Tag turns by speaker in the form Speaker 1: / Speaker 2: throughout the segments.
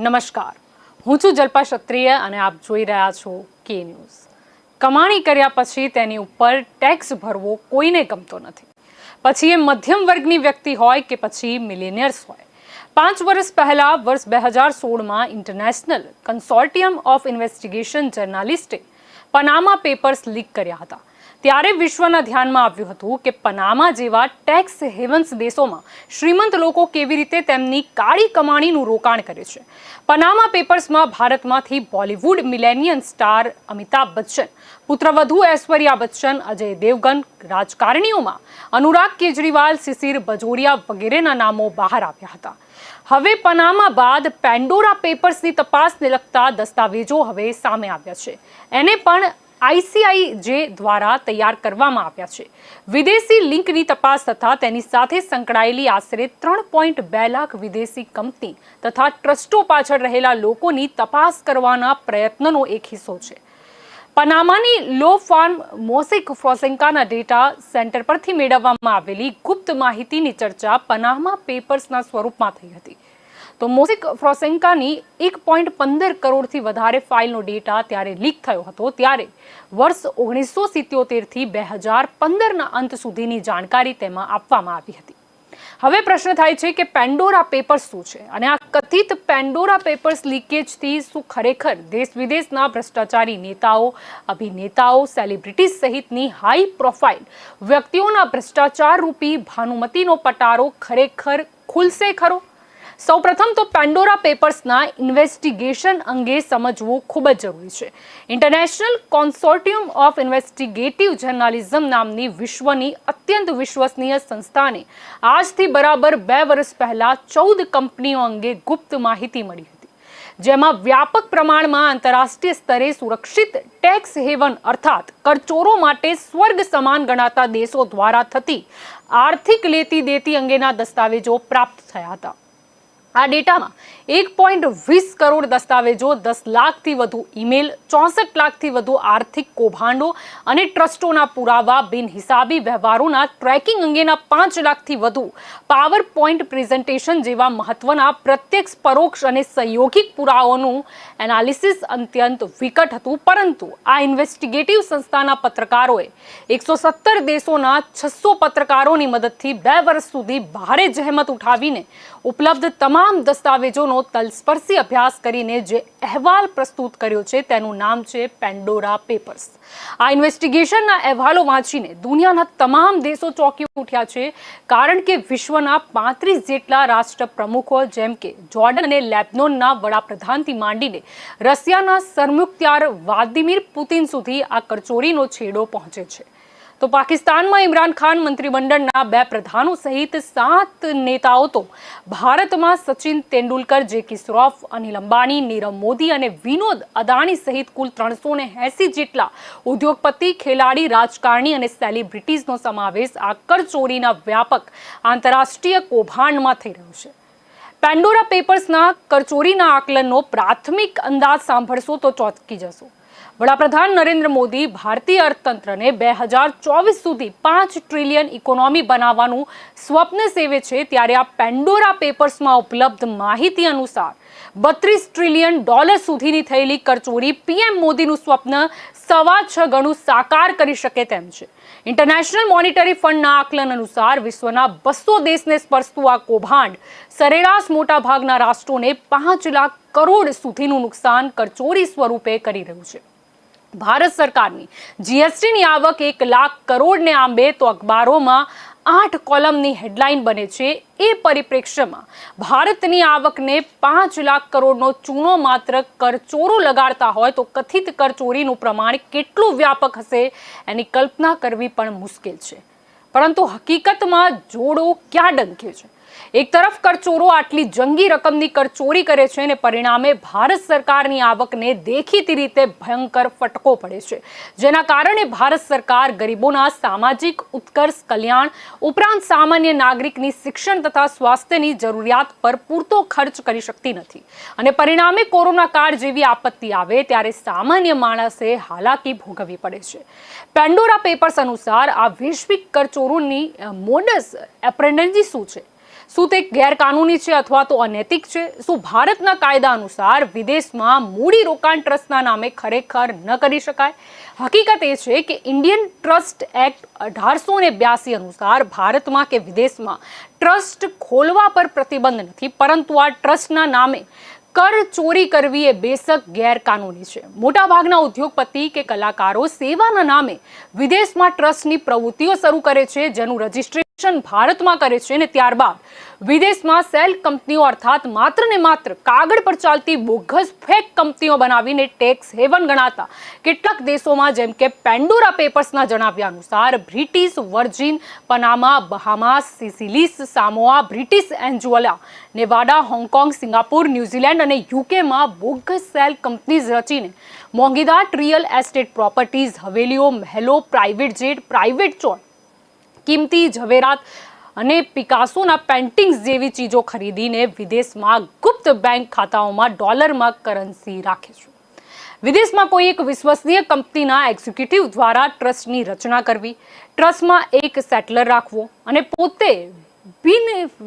Speaker 1: નમસ્કાર, હું છું જલ્પા ક્ષત્રિય અને આપ જોઈ રહ્યા છો કે ન્યૂઝ। કમાણી કર્યા પછી તેની ઉપર ટેક્સ ભરવો કોઈને ગમતો નથી, પછી એ મધ્યમ વર્ગની વ્યક્તિ હોય કે પછી મિલિયનિયર્સ હોય। 5 વર્ષ પહેલા વર્ષ 2016માં ઇન્ટરનેશનલ કન્સોર્ટિયમ ઓફ ઇન્વેસ્ટિગેશન જર્નાલિસ્ટે પનામા પેપર્સ લીક કર્યા હતા। ત્યારે વિશ્વના ધ્યાનમાં આવ્યું હતું કે પનામા જેવા ટેક્સ હેવન્સ દેશોમાં શ્રીમંત લોકો કેવી રીતે તેમની કાળી કમાણીનું રોકાણ કરે છે। પનામા પેપર્સમાં ભારતમાંથી બોલિવૂડ મિલેનિયમ સ્ટાર અમિતાભ બચ્ચન, પુત્રવધુ ઐશ્વર્યા બચ્ચન, અજય દેવગન, રાજકારણીઓમાં અનુરાગ કેજરીવાલ, શિશિર બજોરિયા વગેરેના નામો બહાર આવ્યા હતા। હવે પનામા બાદ પેન્ડોરા પેપર્સની તપાસને લગતા દસ્તાવેજો હવે સામે આવ્યા છે। એને પણ ICIJ દ્વારા તૈયાર કરવામાં આવ્યા છે। વિદેશી લિંકની તપાસ તથા તેની સાથે સંકળાયેલી આશરે 3.2 લાખ વિદેશી કંપની તથા ટ્રસ્ટો પાછળ રહેલા લોકોની તપાસ કરવાના પ્રયત્નનો એક હિસ્સો છે। પનામાની લો ફાર્મ મોસેક ફોન્સેકાના ડેટા સેન્ટર પરથી મેળવવામાં આવેલી ગુપ્ત માહિતીની ચર્ચા પનામા પેપર્સના સ્વરૂપમાં થઈ હતી। તો મોસેક ફોન્સેકાની 1.15 કરોડથી વધારે ફાઇલનો ડેટા ત્યારે લીક થયો હતો, ત્યારે વર્ષ 1977 થી 2015ના અંત સુધીની જાણકારી તેમાં આપવામાં આવી હતી। હવે પ્રશ્ન થાય છે કે પેન્ડોરા પેપર્સ શું છે અને આ કથિત પેન્ડોરા પેપર્સ લીકેજથી શું ખરેખર દેશ વિદેશના ભ્રષ્ટાચારી નેતાઓ, અભિનેતાઓ, સેલિબ્રિટીઝ સહિતની હાઈ પ્રોફાઇલ વ્યક્તિઓના ભ્રષ્ટાચાર રૂપી ભાનુમતીનો પટારો ખરેખર ખુલશે ખરો? સૌપ્રથમ તો પેન્ડોરા પેપર્સના ઇન્વેસ્ટિગેશન અંગે સમજવું ખૂબ જ જરૂરી છે। International consortium of investigative journalism નામની વિશ્વની અત્યંત વિશ્વસનીય સંસ્થાને આજથી બરાબર 2 વર્ષ પહેલા 14 કંપનીઓ અંગે ગુપ્ત માહિતી મળી હતી, જેમાં વ્યાપક પ્રમાણમાં આંતરરાષ્ટ્રીય સ્તરે સુરક્ષિત ટેક્સ હેવન અર્થાત કરચોરો માટે સ્વર્ગ સમાન ગણાતા દેશો દ્વારા થતી આર્થિક લેતી દેતી અંગેના દસ્તાવેજો પ્રાપ્ત થયા હતા। આ ડેટામાં 1.20 કરોડ દસ્તાવેજો, 10 લાખથી વધુ ઈમેલ, 64 લાખથી વધુ આર્થિક કૌભાંડો અને ટ્રસ્ટોના પુરાવા, બિનહિસાબી વ્યવહારોના ટ્રેકિંગ અંગેના 5 લાખથી વધુ પાવર પોઈન્ટ પ્રેઝન્ટેશન જેવા મહત્વના પ્રત્યક્ષ, પરોક્ષ અને સહયોગિક પુરાવાઓનું એનાલિસિસ અત્યંત વિકટ હતું। પરંતુ આ ઇન્વેસ્ટિગેટિવ સંસ્થાના પત્રકારોએ 117 દેશોના 600 પત્રકારોની મદદથી 2 વર્ષ સુધી ભારે જહેમત ઉઠાવીને ઉપલબ્ધ તમામ દસ્તાવેજોનો તલસ્પર્શી અભ્યાસ કરીને જે અહેવાલ પ્રસ્તુત કર્યો છે તેનું નામ છે પેન્ડોરા પેપર્સ। આ ઇન્વેસ્ટિગેશનના અહેવાલો વાંચીને દુનિયાના તમામ દેશો ચોંકી ઉઠ્યા છે, કારણ કે વિશ્વના 35 જેટલા રાષ્ટ્ર પ્રમુખો જેમ કે જોર્ડન અને લેબનોનના વડાપ્રધાનથી માંડીને રશિયાના સરમુખત્યાર વ્લાદિમીર પુતિન સુધી આ કરચોરીનો છેડો પહોંચે છે। તો પાકિસ્તાનમાં ઇમરાન ખાન મંત્રીમંડળના 2 પ્રધાનો સહિત 7 નેતાઓ, તો ભારતમાં સચિન તેંડુલકર, જેકી શ્રોફ, અનિલ અંબાણી, નીરવ મોદી અને વિનોદ અદાણી સહિત કુલ 380 જેટલા ઉદ્યોગપતિ, ખેલાડી, રાજકારણી અને સેલિબ્રિટીઝનો સમાવેશ આ કરચોરીના વ્યાપક આંતરરાષ્ટ્રીય કૌભાંડમાં થઈ રહ્યો છે। પેન્ડોરા પેપર્સના કરચોરીના આકલનનો પ્રાથમિક અંદાજ સાંભળશો તો ચોંકી જશો। વડાપ્રધાન નરેન્દ્ર મોદી ભારતીય અર્થતંત્રને 2024 સુધી 5 ટ્રિલિયન ઇકોનોમી બનાવવાનું સ્વપ્ન સેવે છે, ત્યારે આ પેન્ડોરા પેપર્સમાં ઉપલબ્ધ માહિતી અનુસાર $32 ટ્રિલિયન સુધીની થયેલી કરચોરી PM મોદીનું સ્વપ્ન 6.25 ગણું સાકાર કરી શકે તેમ છે। ઇન્ટરનેશનલ મોનિટરી ફંડના આકલન અનુસાર વિશ્વના 200 દેશને સ્પર્શતું આ કૌભાંડ સરેરાશ મોટાભાગના રાષ્ટ્રોને 5 લાખ કરોડ સુધીનું નુકસાન કરચોરી સ્વરૂપે કરી રહ્યું છે। ભારત સરકારની GSTની આવક 1 લાખ કરોડને આંબે તો અખબારોમાં 8 કોલમની હેડલાઇન બને છે। એ પરિપ્રેક્ષ્યમાં ભારતની આવકને 5 લાખ કરોડનો ચૂનો માત્ર કરચોરો લગાડતા હોય તો કથિત કરચોરીનું પ્રમાણ કેટલું વ્યાપક હશે એની કલ્પના કરવી પણ મુશ્કેલ છે। પરંતુ હકીકતમાં જોડો ક્યાં ડંખે છે? એક તરફ કરચોરો આટલી જંગી રકમની કરચોરી કરે છે અને પરિણામે ભારત સરકારની આવકને દેખીતી રીતે ભયંકર ફટકો પડે છે, જેના કારણે ભારત સરકાર ગરીબોના સામાજિક ઉત્કર્ષ, કલ્યાણ ઉપરાંત સામાન્ય નાગરિકની શિક્ષણ તથા સ્વાસ્થ્યની જરૂરિયાત પર પૂરતો ખર્ચ કરી શકતી નથી અને પરિણામે કોરોના કાળ જેવી આપત્તિ આવે ત્યારે સામાન્ય માણસે હાલાકી ભોગવવી પડે છે। પેન્ડોરા પેપર્સ અનુસાર આ વૈશ્વિક કરચોરોની મોડસ ઓપરેન્ડી શું છે? શું તે ગેરકાનૂની છે અથવા તો અનૈતિક છે? શું ભારતના કાયદા અનુસાર વિદેશમાં મૂડી રોકાણ ટ્રસ્ટના નામે ખરેખર ન કરી શકાય? હકીકત એ છે કે ઇન્ડિયન ટ્રસ્ટ એક્ટ 1882 અનુસાર ભારતમાં કે વિદેશમાં ટ્રસ્ટ ખોલવા પર પ્રતિબંધ નથી, પરંતુ આ ટ્રસ્ટના નામે કર ચોરી કરવી એ બેશક ગેરકાનૂની છે. મોટાભાગના ઉદ્યોગપતિ કે કલાકારો સેવાના નામે વિદેશમાં ટ્રસ્ટની પ્રવૃત્તિઓ શરૂ કરે છે, જેનું રજિસ્ટ્રેશન ભારતમાં કરે છે અને ત્યારબાદ વિદેશમાં સેલ કંપનીઓ અર્થાત માત્ર ને માત્ર કાગળ પર ચાલતી બોગસ ફેક કંપનીઓ બનાવીને ટેક્સ હેવન ગણાતા કેટલાક દેશોમાં જેમ કે પેન્ડોરા પેપર્સના જણાવ્યા અનુસાર British Virgin, Panama, Bahamas, Seychelles, Samoa, British Anguilla, Nevada, Hong Kong, Singapore, New Zealand અને યુકેમાં બોગસ સેલ કંપનીઝ રચીને મોંઘીદાટ રિયલ એસ્ટેટ પ્રોપર્ટીઝ, હવેલીઓ, મહેલો, પ્રાઇવેટ જેટ, પ્રાઇવેટ ચોટ, કિંમતી ઝવેરાત અને પિકાસોના પેન્ટિંગ્સ જેવી ચીજો ખરીદીને વિદેશમાં ગુપ્ત બેંક ખાતાઓમાં ડોલરમાં કરન્સી રાખે છે. વિદેશમાં કોઈ એક વિશ્વસનીય કંપનીના એક્ઝિક્યુટિવ દ્વારા ટ્રસ્ટની રચના કરવી, ટ્રસ્ટમાં એક સેટલર રાખવો અને પોતે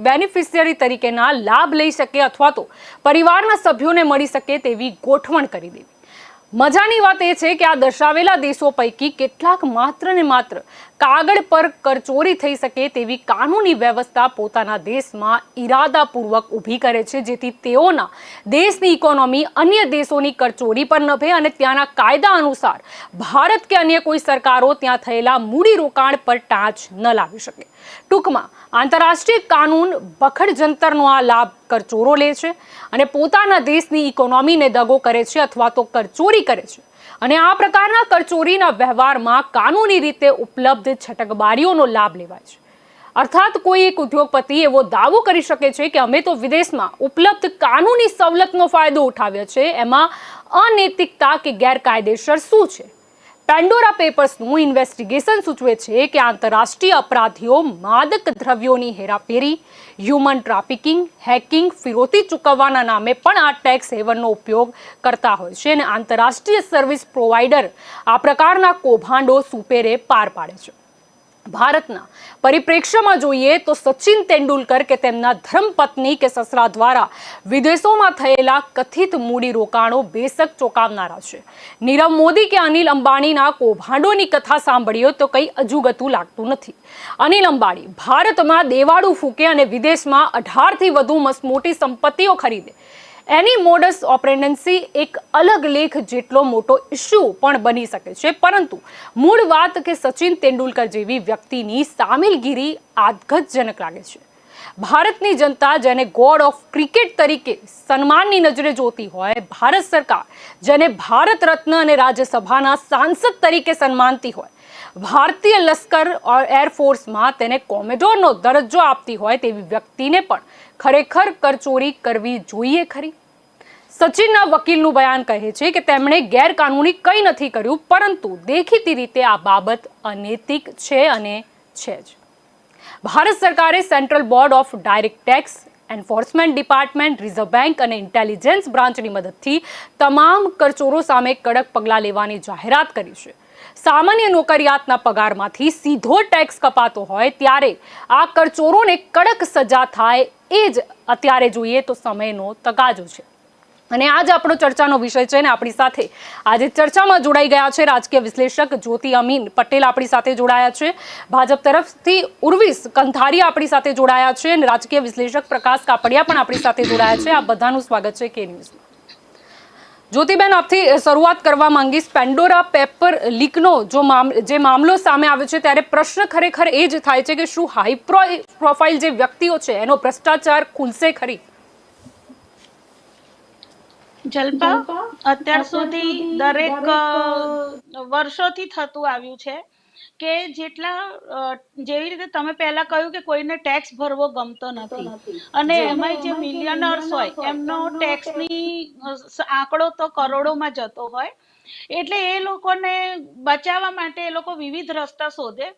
Speaker 1: બેનિફિશિયરી તરીકેના લાભ લઈ શકે અથવા તો પરિવારના સભ્યોને મળી શકે તેવી ગોઠવણ કરી દેવી. મજાની વાત એ છે કે આ દર્શાવેલા દેશો પૈકી કેટલાક માત્ર ને માત્ર કાગળ પર કરચોરી થઈ શકે તેવી કાનૂની વ્યવસ્થા પોતાના દેશમાં ઈરાદાપૂર્વક ઊભી કરે છે, જેથી તેઓના દેશની ઇકોનોમી અન્ય દેશોની કરચોરી પર નભે અને ત્યાંના કાયદા અનુસાર ભારત કે અન્ય કોઈ સરકારો ત્યાં થયેલા મૂડી રોકાણ પર ટાંચ ન લાવી શકે. ટૂંકમાં આંતરરાષ્ટ્રીય કાનૂન બખડ જંતરનો આ લાભ કરચોરો લે છે અને પોતાના દેશની ઇકોનોમીને દગો કરે છે અથવા તો કરચોરી કરે છે. અને આ પ્રકારના કરચોરીના વ્યવહારમાં કાનૂની રીતે ઉપલબ્ધ છટકબારીઓનો લાભ લેવાય છે. અર્થાત કોઈ એક ઉદ્યોગપતિ એવો દાવો કરી શકે છે કે અમે તો વિદેશમાં ઉપલબ્ધ કાનૂની સવલતનો ફાયદો ઉઠાવ્યો છે, એમાં અનૈતિકતા કે ગેરકાયદેસર શું છે? પેન્ડોરા પેપર્સનું ઇન્વેસ્ટિગેશન સૂચવે છે કે આંતરરાષ્ટ્રીય અપરાધીઓ માદક દ્રવ્યોની હેરાફેરી, હ્યુમન ટ્રાફિકિંગ, હેકિંગ, ફિરૌતી ચૂકવવાના નામે પણ આ ટેક્સ હેવનનો ઉપયોગ કરતા હોય છે અને આંતરરાષ્ટ્રીય સર્વિસ પ્રોવાઈડર આ પ્રકારના કૌભાંડો સુપેરે પાર પાડે છે. ભારતના પરિપ્રેક્ષ્યમાં જોઈએ તો સચિન તેંડુલકર કે તેમના ધર્મપત્ની કે સસરા દ્વારા વિદેશોમાં થયેલા કથિત મૂડી રોકાણો બેશક ચોંકાવનારા છે. નીરવ મોદી કે અનિલ અંબાણીના કૌભાંડોની કથા સાંભળીએ તો કંઈ અજુગતું લાગતું નથી. અનિલ અંબાણી ભારતમાં દેવાળું ફૂંકે અને વિદેશમાં 18થી વધુ મસમોટી સંપત્તિઓ ખરીદે. એની મોડસ ઓપરેન્ડન્સી એક અલગ લેખ જેટલો મોટો ઇસ્યુ પણ બની શકે છે, પરંતુ મૂળ વાત કે સચિન તેંડુલકર જેવી વ્યક્તિની સામેલગીરી આઘાતજનક લાગે છે. ભારતની જનતા જેને ગોડ ઓફ ક્રિકેટ તરીકે સન્માનની નજરે જોતી હોય, ભારત સરકાર જેને ભારત રત્ન અને રાજ્યસભાના સાંસદ તરીકે સન્માનતી હોય, ભારતીય લશ્કર એરફોર્સમાં તેને કોમેડોરનો દરજ્જો આપતી હોય તેવી વ્યક્તિને પણ ખરેખર કરચોરી કરવી જોઈએ ખરી? સચિનના વકીલનું બયાન કહે છે કે તેમણે ગેરકાનૂની કંઈ નથી કર્યું, પરંતુ દેખીતી રીતે આ બાબત અનૈતિક છે અને છે જ. ભારત સરકારે central board of direct tax, enforcement department, reserve bank અને ઇન્ટેલિજન્સ બ્રાન્ચની મદદથી તમામ કરચોરો સામે કડક પગલાં લેવાની જાહેરાત કરી છે. સામાન્ય નોકરિયાતના પગારમાંથી સીધો ટેક્સ કપાતો હોય ત્યારે આ કરચોરોને કડક સજા થાય એ જ અત્યારે જોઈએ તો સમયનો તકાજો છે. અને આજ આપણો ચર્ચાનો વિષય છે અને આપણી સાથે આજે ચર્ચામાં જોડાઈ ગયા છે રાજકીય વિશ્લેષક જ્યોતિ અમીન પટેલ આપણી સાથે જોડાયા છે, ભાજપ તરફથી ઉર્વિસ કંથારિયા આપણી સાથે જોડાયા છે અને રાજકીય વિશ્લેષક પ્રકાશ કાપડિયા પણ આપણી સાથે જોડાયા છે. આ બધાનું સ્વાગત છે કે ન્યૂઝમાં. જ્યોતિબેન, આપથી શરૂઆત કરવા માંગીશ. પેન્ડોરા પેપર લીકનો જે મામલો સામે આવ્યો છે ત્યારે પ્રશ્ન ખરેખર એ જ થાય છે કે શું હાઈ પ્રોફાઇલ જે વ્યક્તિઓ છે એનો ભ્રષ્ટાચાર ખુલશે ખરી?
Speaker 2: જલ્પા, અત્યાર સુધી દરેક વર્ષોથી થતું આવ્યું છે કે જેવી રીતે તમે પહેલા કહ્યું કે કોઈને ટેક્સ ભરવો ગમતો નથી અને એમાં જે મિલિયનર્સ હોય એમનો ટેક્સની આંકડો તો કરોડોમાં જતો હોય, એટલે એ લોકોને બચાવવા માટે એ લોકો વિવિધ રસ્તા શોધે.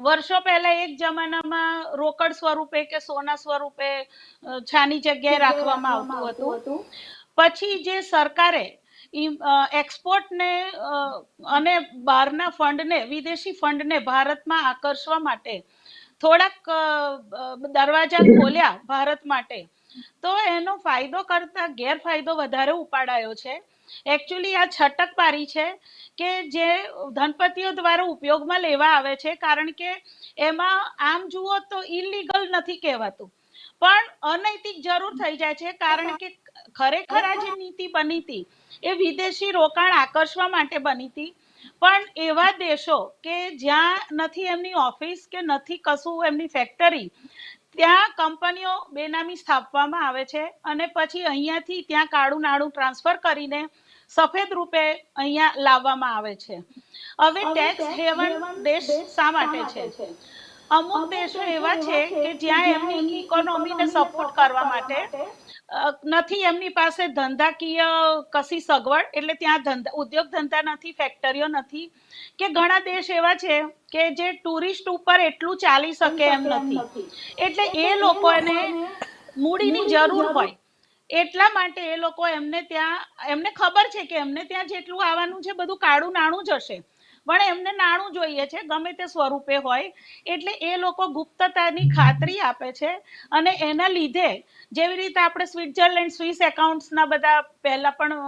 Speaker 2: વર્ષો પહેલા એક જમાનામાં રોકડ સ્વરૂપે કે સોના સ્વરૂપે છાની જગ્યાએ રાખવામાં આવતું હતું. પછી જે સરકારે એક્સપોર્ટને અને બહારના ફંડને, વિદેશી ફંડને ભારતમાં આકર્ષવા માટે થોડાક દરવાજા ખોલ્યા ભારત માટે, તો એનો ફાયદો કરતા ગેરફાયદો વધારે ઉપાડાયો છે. એકચ્યુઅલી આ છટકબારી છે કે જે ધનપતિઓ દ્વારા ઉપયોગમાં લેવા આવે છે, કારણ કે એમાં આમ જુઓ તો ઇલીગલ નથી કહેવાતું, પણ અનૈતિક જરૂર થઈ જાય છે, કારણ કે ખરેખર આ જે નીતિ બની હતી એ વિદેશી રોકાણ આકર્ષવા માટે બની હતી. પણ એવા દેશો કે જ્યાં નથી એમની ઓફિસ કે નથી કશું એમની ફેક્ટરી, ત્યાં કંપનીઓ બેનામી સ્થાપવામાં આવે છે અને પછી અહીંયાથી ત્યાં કાળું નાણું ટ્રાન્સફર કરીને સફેદ રૂપે અહીંયા લાવવામાં આવે છે. હવે ટેક્સ હેવન દેશ શા માટે છે? અમુક દેશો એવા છે કે જ્યાં એમની ઇકોનોમીને સપોર્ટ કરવા માટે નથી એમની પાસે ધંધાકીય કશી સગવડ, એટલે ત્યાં ઉદ્યોગ ધંધા નથી, ફેક્ટરીઓ નથી, કે ઘણા દેશ એવા છે કે જે ટુરિસ્ટ ઉપર એટલું ચાલી શકે એમ નથી, એટલે એ લોકોને મૂડીની જરૂર હોય, એટલા માટે એ લોકો એમને ખબર છે કે એમને ત્યાં જેટલું આવવાનું છે બધું કાળું નાણું જ હશે, પણ એમને નાણું જોઈએ છે ગમે તે સ્વરૂપે હોય, એટલે એ લોકો ગુપ્તતાની ખાતરી આપે છે. અને એના લીધે જેવી રીતે આપણે સ્વિટ્ઝરલેન્ડ સ્વિસ એકાઉન્ટ્સના બધા પહેલા પણ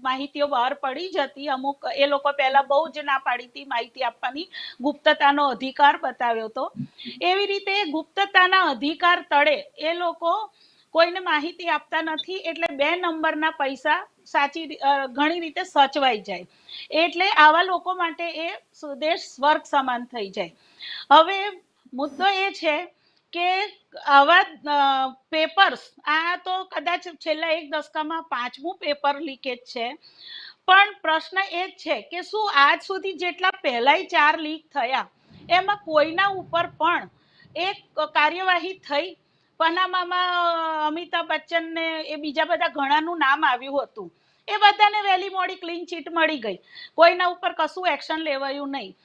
Speaker 2: માહિતીઓ બહાર પડી જ હતી, અમુક એ લોકો પહેલા બહુ જ ના પાડી હતી માહિતી આપવાની, ગુપ્તતાનો અધિકાર બતાવ્યો હતો. એવી રીતે ગુપ્તતાના અધિકાર તળે એ લોકો કોઈને માહિતી આપતા નથી, એટલે 2 નંબરના પૈસા સાચી ઘણી રીતે સચવાઈ જાય, એટલે આવા લોકો માટે એ દેશ સ્વર્ગ સમાન થઈ જાય. હવે મુદ્દો એ છે કે આવા પેપર્સ, આ તો કદાચ છેલ્લા 1 દશકામાં 5મું પેપર લીકેજ છે, પણ પ્રશ્ન એ જ છે કે શું આજ સુધી જેટલા પહેલાય 4 લીક થયા એમાં કોઈના ઉપર પણ એક કાર્યવાહી થઈ? પનામામાં અમિતાભ બચ્ચનને એ બીજા બધા ઘણાનું નામ આવ્યું હતું, એ બધાને વહેલી મોડી ક્લીન ચીટ મળી ગઈ, કોઈના ઉપર કશું એક્શન લેવાયું નહીં.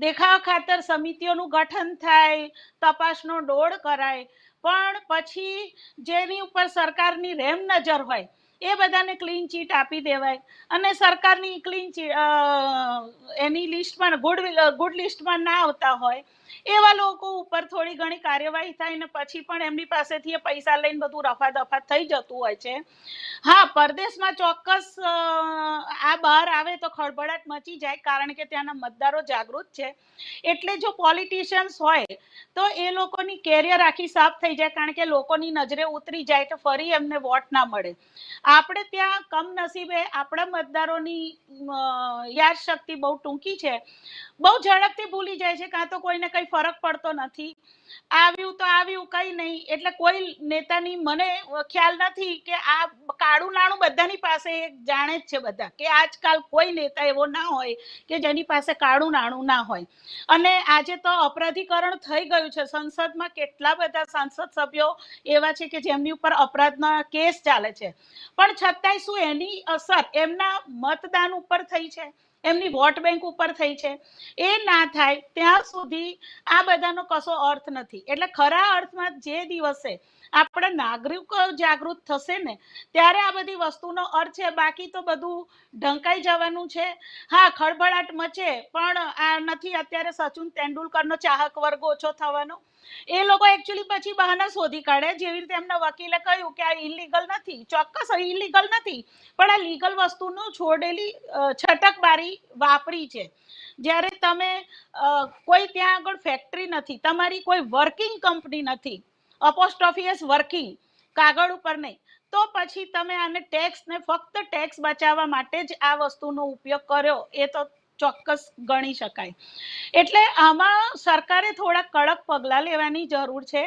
Speaker 2: દેખાવા ખાતર સમિતિઓનું ગઠન થાય, તપાસનો દોડ કરાય, પણ પછી જેની ઉપર સરકારની રેમ નજર હોય એ બધાને ક્લીન ચીટ આપી દેવાય, અને સરકારની ક્લીન ચીટ એની લિસ્ટમાં ગુડ લિસ્ટમાં ના આવતા હોય એવા લોકો ઉપર થોડી ઘણી કાર્યવાહી થાય ને પછી પણ એમની પાસેથી પૈસા લઈને બધું રફા દફા થઈ જતું હોય છે. હા, પરદેશમાં ચોક્કસ આ બહાર આવે તો ખળભળાટ મચી જાય, કારણ કે ત્યાંના મતદારો જાગૃત છે, એટલે જો પોલિટિશિયન્સ હોય તો એ લોકોની કેરિયર આખી સાફ થઈ જાય, કારણ કે લોકોની નજરે ઉતરી જાય તો ફરી એમને વોટ ના મળે. આપણે ત્યાં કમનસીબે આપણા મતદારોની યાદ શક્તિ બહુ ટૂંકી છે, બહુ ઝડપથી ભૂલી જાય છે, કાં તો કોઈને કંઈ ફરક પડતો નથી, આવ્યું તો આવ્યું, કંઈ નહીં. એટલે કોઈ નેતાની મને ખ્યાલ નથી કે આ કાળું નાણું બધાની પાસે જાણે જ છે બધા, કે આજકાલ કોઈ નેતા એવો ના હોય કે જેની પાસે કાળું નાણું ના હોય. અને આજે તો અપરાધીકરણ થઈ ગયું છે, સંસદમાં કેટલા બધા સાંસદ સભ્યો એવા છે કે જેમની ઉપર અપરાધના કેસ ચાલે છે, પણ છતાંય શું એની અસર એમના મતદાન ઉપર થઈ છે, એમની વોટ બેંક ઉપર થઈ છે? એ ના થાય ત્યાં સુધી આ બધાનો કશો અર્થ નથી. એટલે ખરા અર્થમાં જે દિવસે આપણા નાગરિકો જાગૃત થશે ને ત્યારે આ બધી વસ્તુનો અર્થ છે, બાકી તો બધું ઢંકાઈ જવાનું છે. હા, ખળભળાટ મચે, પણ આ નથી અત્યારે સચિન તેંડુલકરનો ચાહક વર્ગ ઓછો થવાનો, એ લોકો એકચ્યુઅલી પછી બહાના શોધી કાઢે, જેવી રીતે એમના વકીલે કહ્યું કે આ ઇલીગલ નથી, ચોક્કસ ઇલીગલ નથી, પણ આ લીગલ વસ્તુનું છોડેલી છટકબારી વાપરી છે. જ્યારે તમે કોઈ ત્યાં આગળ ફેક્ટરી નથી, તમારી કોઈ વર્કિંગ કંપની નથી, અપોસ્ટ્રોફિયસ વર્કિંગ, કાગળ ઉપર નહીં, તો પછી તમે આને ટેક્સ ને ફક્ત ટેક્સ બચાવવા માટે જ આ વસ્તુનો ઉપયોગ કર્યો, એ તો ચોક્કસ ગણી શકાય. એટલે આમાં સરકારે થોડા કડક પગલાં લેવાની જરૂર છે,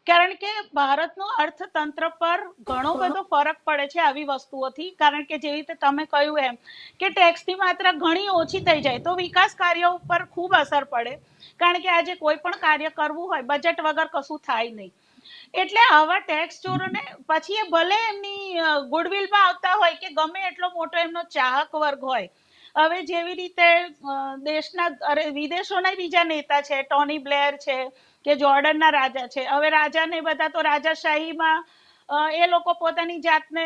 Speaker 2: કારણ કે ભારતનું અર્થતંત્ર પર ઘણો બધો ફરક પડે છે આવી વસ્તુઓથી, કારણ કે જેવી રીતે તમે કહ્યું એમ કે ટેક્સની માત્રા ઘણી ઓછી થઈ જાય તો વિકાસ કાર્યો ઉપર ખૂબ અસર પડે, કારણ કે આજે કોઈ પણ કાર્ય કરવું હોય બજેટ વગર કશું થાય નહીં. એટલે આવા ટેક્સ ચોરોને પછી એ ભલે એમની ગુડવિલમાં આવતા હોય કે ગમે એટલો મોટો એમનો ચાહક વર્ગ હોય. હવે જેવી રીતે દેશના વિદેશોના બીજા નેતા છે, ટોની બ્લેર છે કે જોર્ડનના રાજા છે, હવે રાજાને બધા તો રાજાશાહીમાં એ લોકો પોતાની જાતને,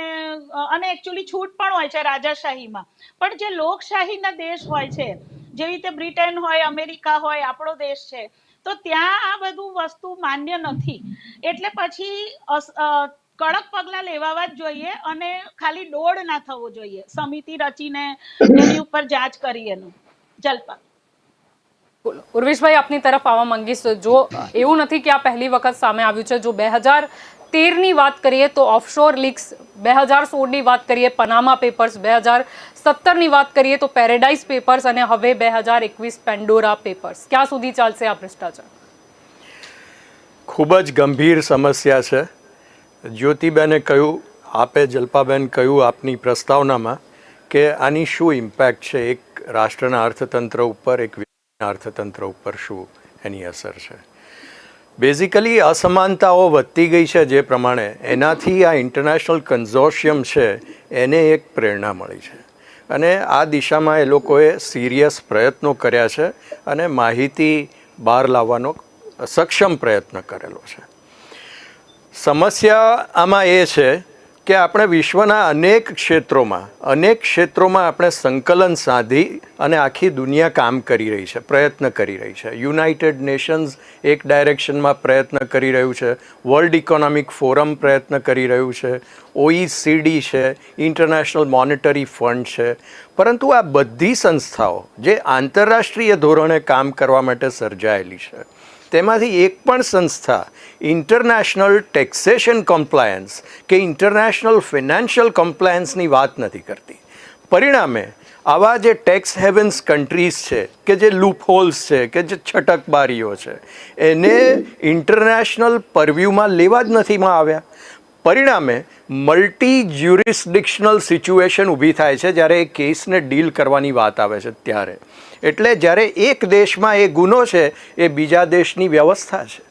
Speaker 2: અને એકચ્યુઅલી છૂટ પણ હોય છે રાજાશાહીમાં, પણ જે લોકશાહીના દેશ હોય છે જેવી રીતે બ્રિટન હોય, અમેરિકા હોય, આપણો દેશ છે, તો ત્યાં આ બધું વસ્તુ માન્ય નથી. એટલે પછી કડક પગલાં લેવાવા જ જોઈએ અને ખાલી દોડ ના થવો જોઈએ સમિતિ રચીને એની ઉપર જાંચ કરી એનું. જલ્પા.
Speaker 1: બોલો ઉર્વેશભાઈ, આપની તરફ આવવા માંગીશ. જો એવું નથી કે આ પહેલી વખત સામે આવ્યું છે. જો 2013ની વાત કરીએ તો ઓફશોર લીક્સ, 2016ની વાત કરીએ પનામા પેપર્સ, 2017ની વાત કરીએ તો પેરેડાઇઝ પેપર્સ અને હવે 2021 પેન્ડોરા પેપર્સ. ક્યાં સુધી ચાલશે આ ભ્રષ્ટાચાર?
Speaker 3: ખૂબ જ ગંભીર સમસ્યા છે. જ્યોતિબેને કહ્યું, આપે જલ્પાબેન કહ્યું આપની પ્રસ્તાવનામાં કે આની શું ઇમ્પેક્ટ છે એક રાષ્ટ્રના અર્થતંત્ર ઉપર, એક અર્થતંત્ર ઉપર શું એની અસર છે. બેઝિકલી અસમાનતાઓ વધતી ગઈ છે જે પ્રમાણે, એનાથી આ ઇન્ટરનેશનલ કન્ઝોર્શિયમ છે એને એક પ્રેરણા મળી છે અને આ દિશામાં એ લોકોએ સિરિયસ પ્રયત્નો કર્યા છે અને માહિતી બહાર લાવવાનો સક્ષમ પ્રયત્ન કરેલો છે. સમસ્યા આમાં એ છે કે આપણે વિશ્વના અનેક ક્ષેત્રોમાં આપણે સંકલન સાધી અને આખી દુનિયા કામ કરી રહી છે, પ્રયત્ન કરી રહી છે. યુનાઇટેડ નેશન્સ એક ડાયરેક્શનમાં પ્રયત્ન કરી રહ્યું છે, વર્લ્ડ ઇકોનોમિક ફોરમ પ્રયત્ન કરી રહ્યું છે, OECD છે, ઇન્ટરનેશનલ મોનેટરી ફંડ છે. પરંતુ આ બધી સંસ્થાઓ જે આંતરરાષ્ટ્રીય ધોરણે કામ કરવા માટે સર્જાયેલી છે, તેમાંથી એક પણ સંસ્થા ઇન્ટરનેશનલ ટેક્સેશન કમ્પ્લાયન્સ કે ઇન્ટરનેશનલ ફિનાન્શિયલ કમ્પ્લાયન્સની વાત નથી કરતી. પરિણામે આવા જે ટેક્સ હેવન્સ કન્ટ્રીઝ છે કે જે લૂપહોલ્સ છે કે જે છટકબારીઓ છે, એને ઇન્ટરનેશનલ પરવ્યુમાં લેવા જ નથી આવ્યા. પરિણામે મલ્ટી જ્યુરિસ્ડિક્શનલ સિચ્યુએશન ઊભી થાય છે જ્યારે એ કેસને ડીલ કરવાની વાત આવે છે ત્યારે. એટલે જ્યારે એક દેશમાં એ ગુનો છે એ બીજા દેશની વ્યવસ્થા છે,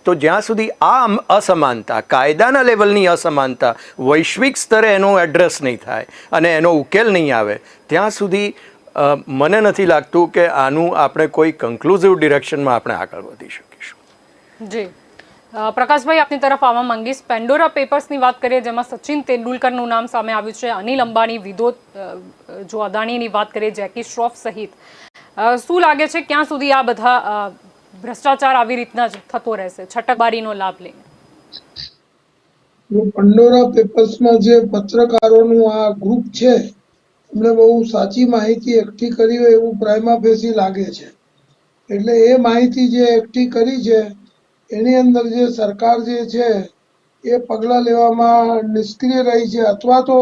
Speaker 3: તો જ્યાં સુધી આ અસમાનતા, કાયદાના લેવલની અસમાનતા વૈશ્વિક સ્તરે એનો એડ્રેસ નહીં થાય અને એનો ઉકેલ નહીં આવે, ત્યાં સુધી મને નથી લાગતું કે આનું આપણે કોઈ કન્ક્લુઝિવ ડિરેક્શનમાં આપણે આગળ વધી શકીશું.
Speaker 1: જી પ્રકાશભાઈ, આપની તરફ આવવા માંગીશ. પેન્ડોરા પેપર્સની વાત કરીએ જેમાં સચિન તેંડુલકરનું નામ સામે આવ્યું છે, અનિલ અંબાણી, વિદોત જો અદાણીની વાત કરીએ, જેકી શ્રોફ સહિત. શું લાગે છે ક્યાં સુધી આ બધા ભ્રષ્ટાચાર આવી રીતના જ થતો રહેશે, છટકબારીનો લાભ લઈને?
Speaker 4: પેન્ડોરા પેપર્સમાં જે પત્રકારોનું આ ગ્રુપ છે એમણે બહુ સાચી માહિતી એકઠી કરી હોય એવું પ્રાઇમા ફેસી લાગે છે. એટલે એ માહિતી જે એકઠી કરી છે એની અંદર જે સરકાર જે છે એ પગલાં લેવામાં નિષ્ક્રિય રહી છે, અથવા તો